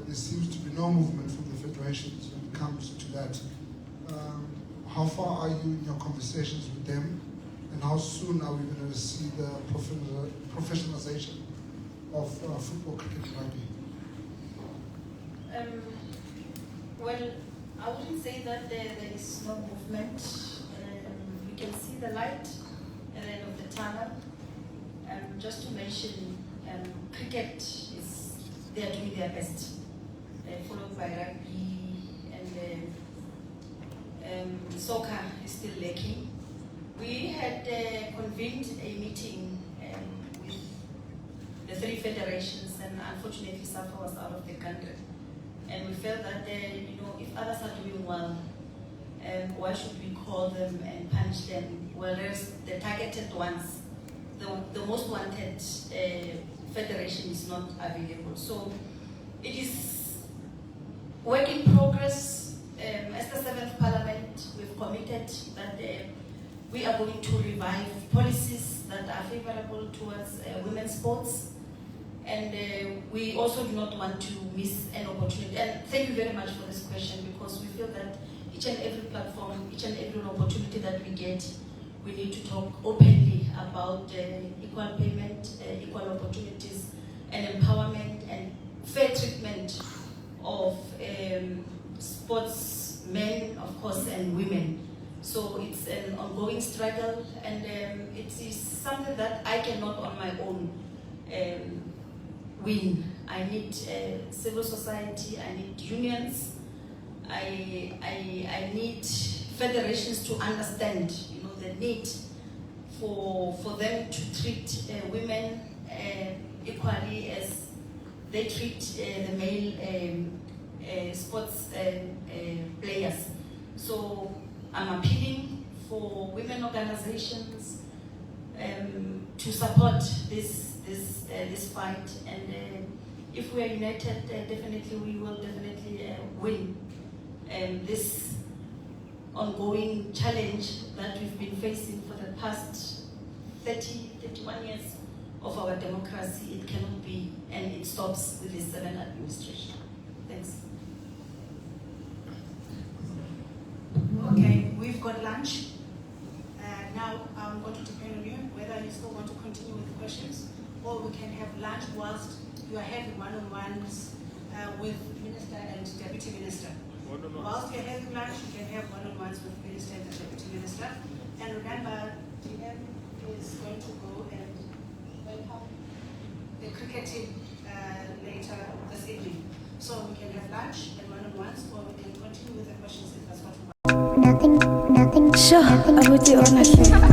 There seems to be no movement from the federations when it comes to that. How far are you in your conversations with them, and how soon are we going to see the professionalization of football, cricket and rugby? Well, I wouldn't say that there is no movement. We can see the light at the end of the tunnel. Just to mention, cricket they are doing their best, followed by rugby, and soccer is still lacking. We had convened a meeting with the 3 federations, and unfortunately Safa was out of the country. And we felt that if others are doing well, why should we call them and punish them? Whereas the targeted ones, the most wanted federation is not available. So it is work in progress. As the 7th Parliament, we've committed that we are going to revive policies that are favorable towards women's sports. And we also do not want to miss an opportunity. And thank you very much for this question, because we feel that each and every platform, each and every opportunity that we get, we need to talk openly about equal payment, equal opportunities, and empowerment and fair treatment of sportsmen, of course, and women. So it's an ongoing struggle, and it is something that I cannot on my own win. I need civil society, I need unions, I need federations to understand, the need for them to treat women equally as they treat the male sports players. So I'm appealing for women organizations to support this fight, and if we are united, definitely we will definitely win this ongoing challenge that we've been facing for the past 31 years of our democracy. It cannot be, and it stops with this 7th administration. Thanks. Okay, we've got lunch. Now I'm going to depend on you whether you still want to continue with the questions, or we can have lunch whilst you are having one-on-ones with Minister and Deputy Minister. Whilst you're having lunch, you can have one-on-ones with Minister and the Deputy Minister. And remember, DM is going to go and welcome the cricket team later this evening. So we can have lunch and one-on-ones, or we can continue with the questions if that's what we want. Nothing. Sure, I would do honestly.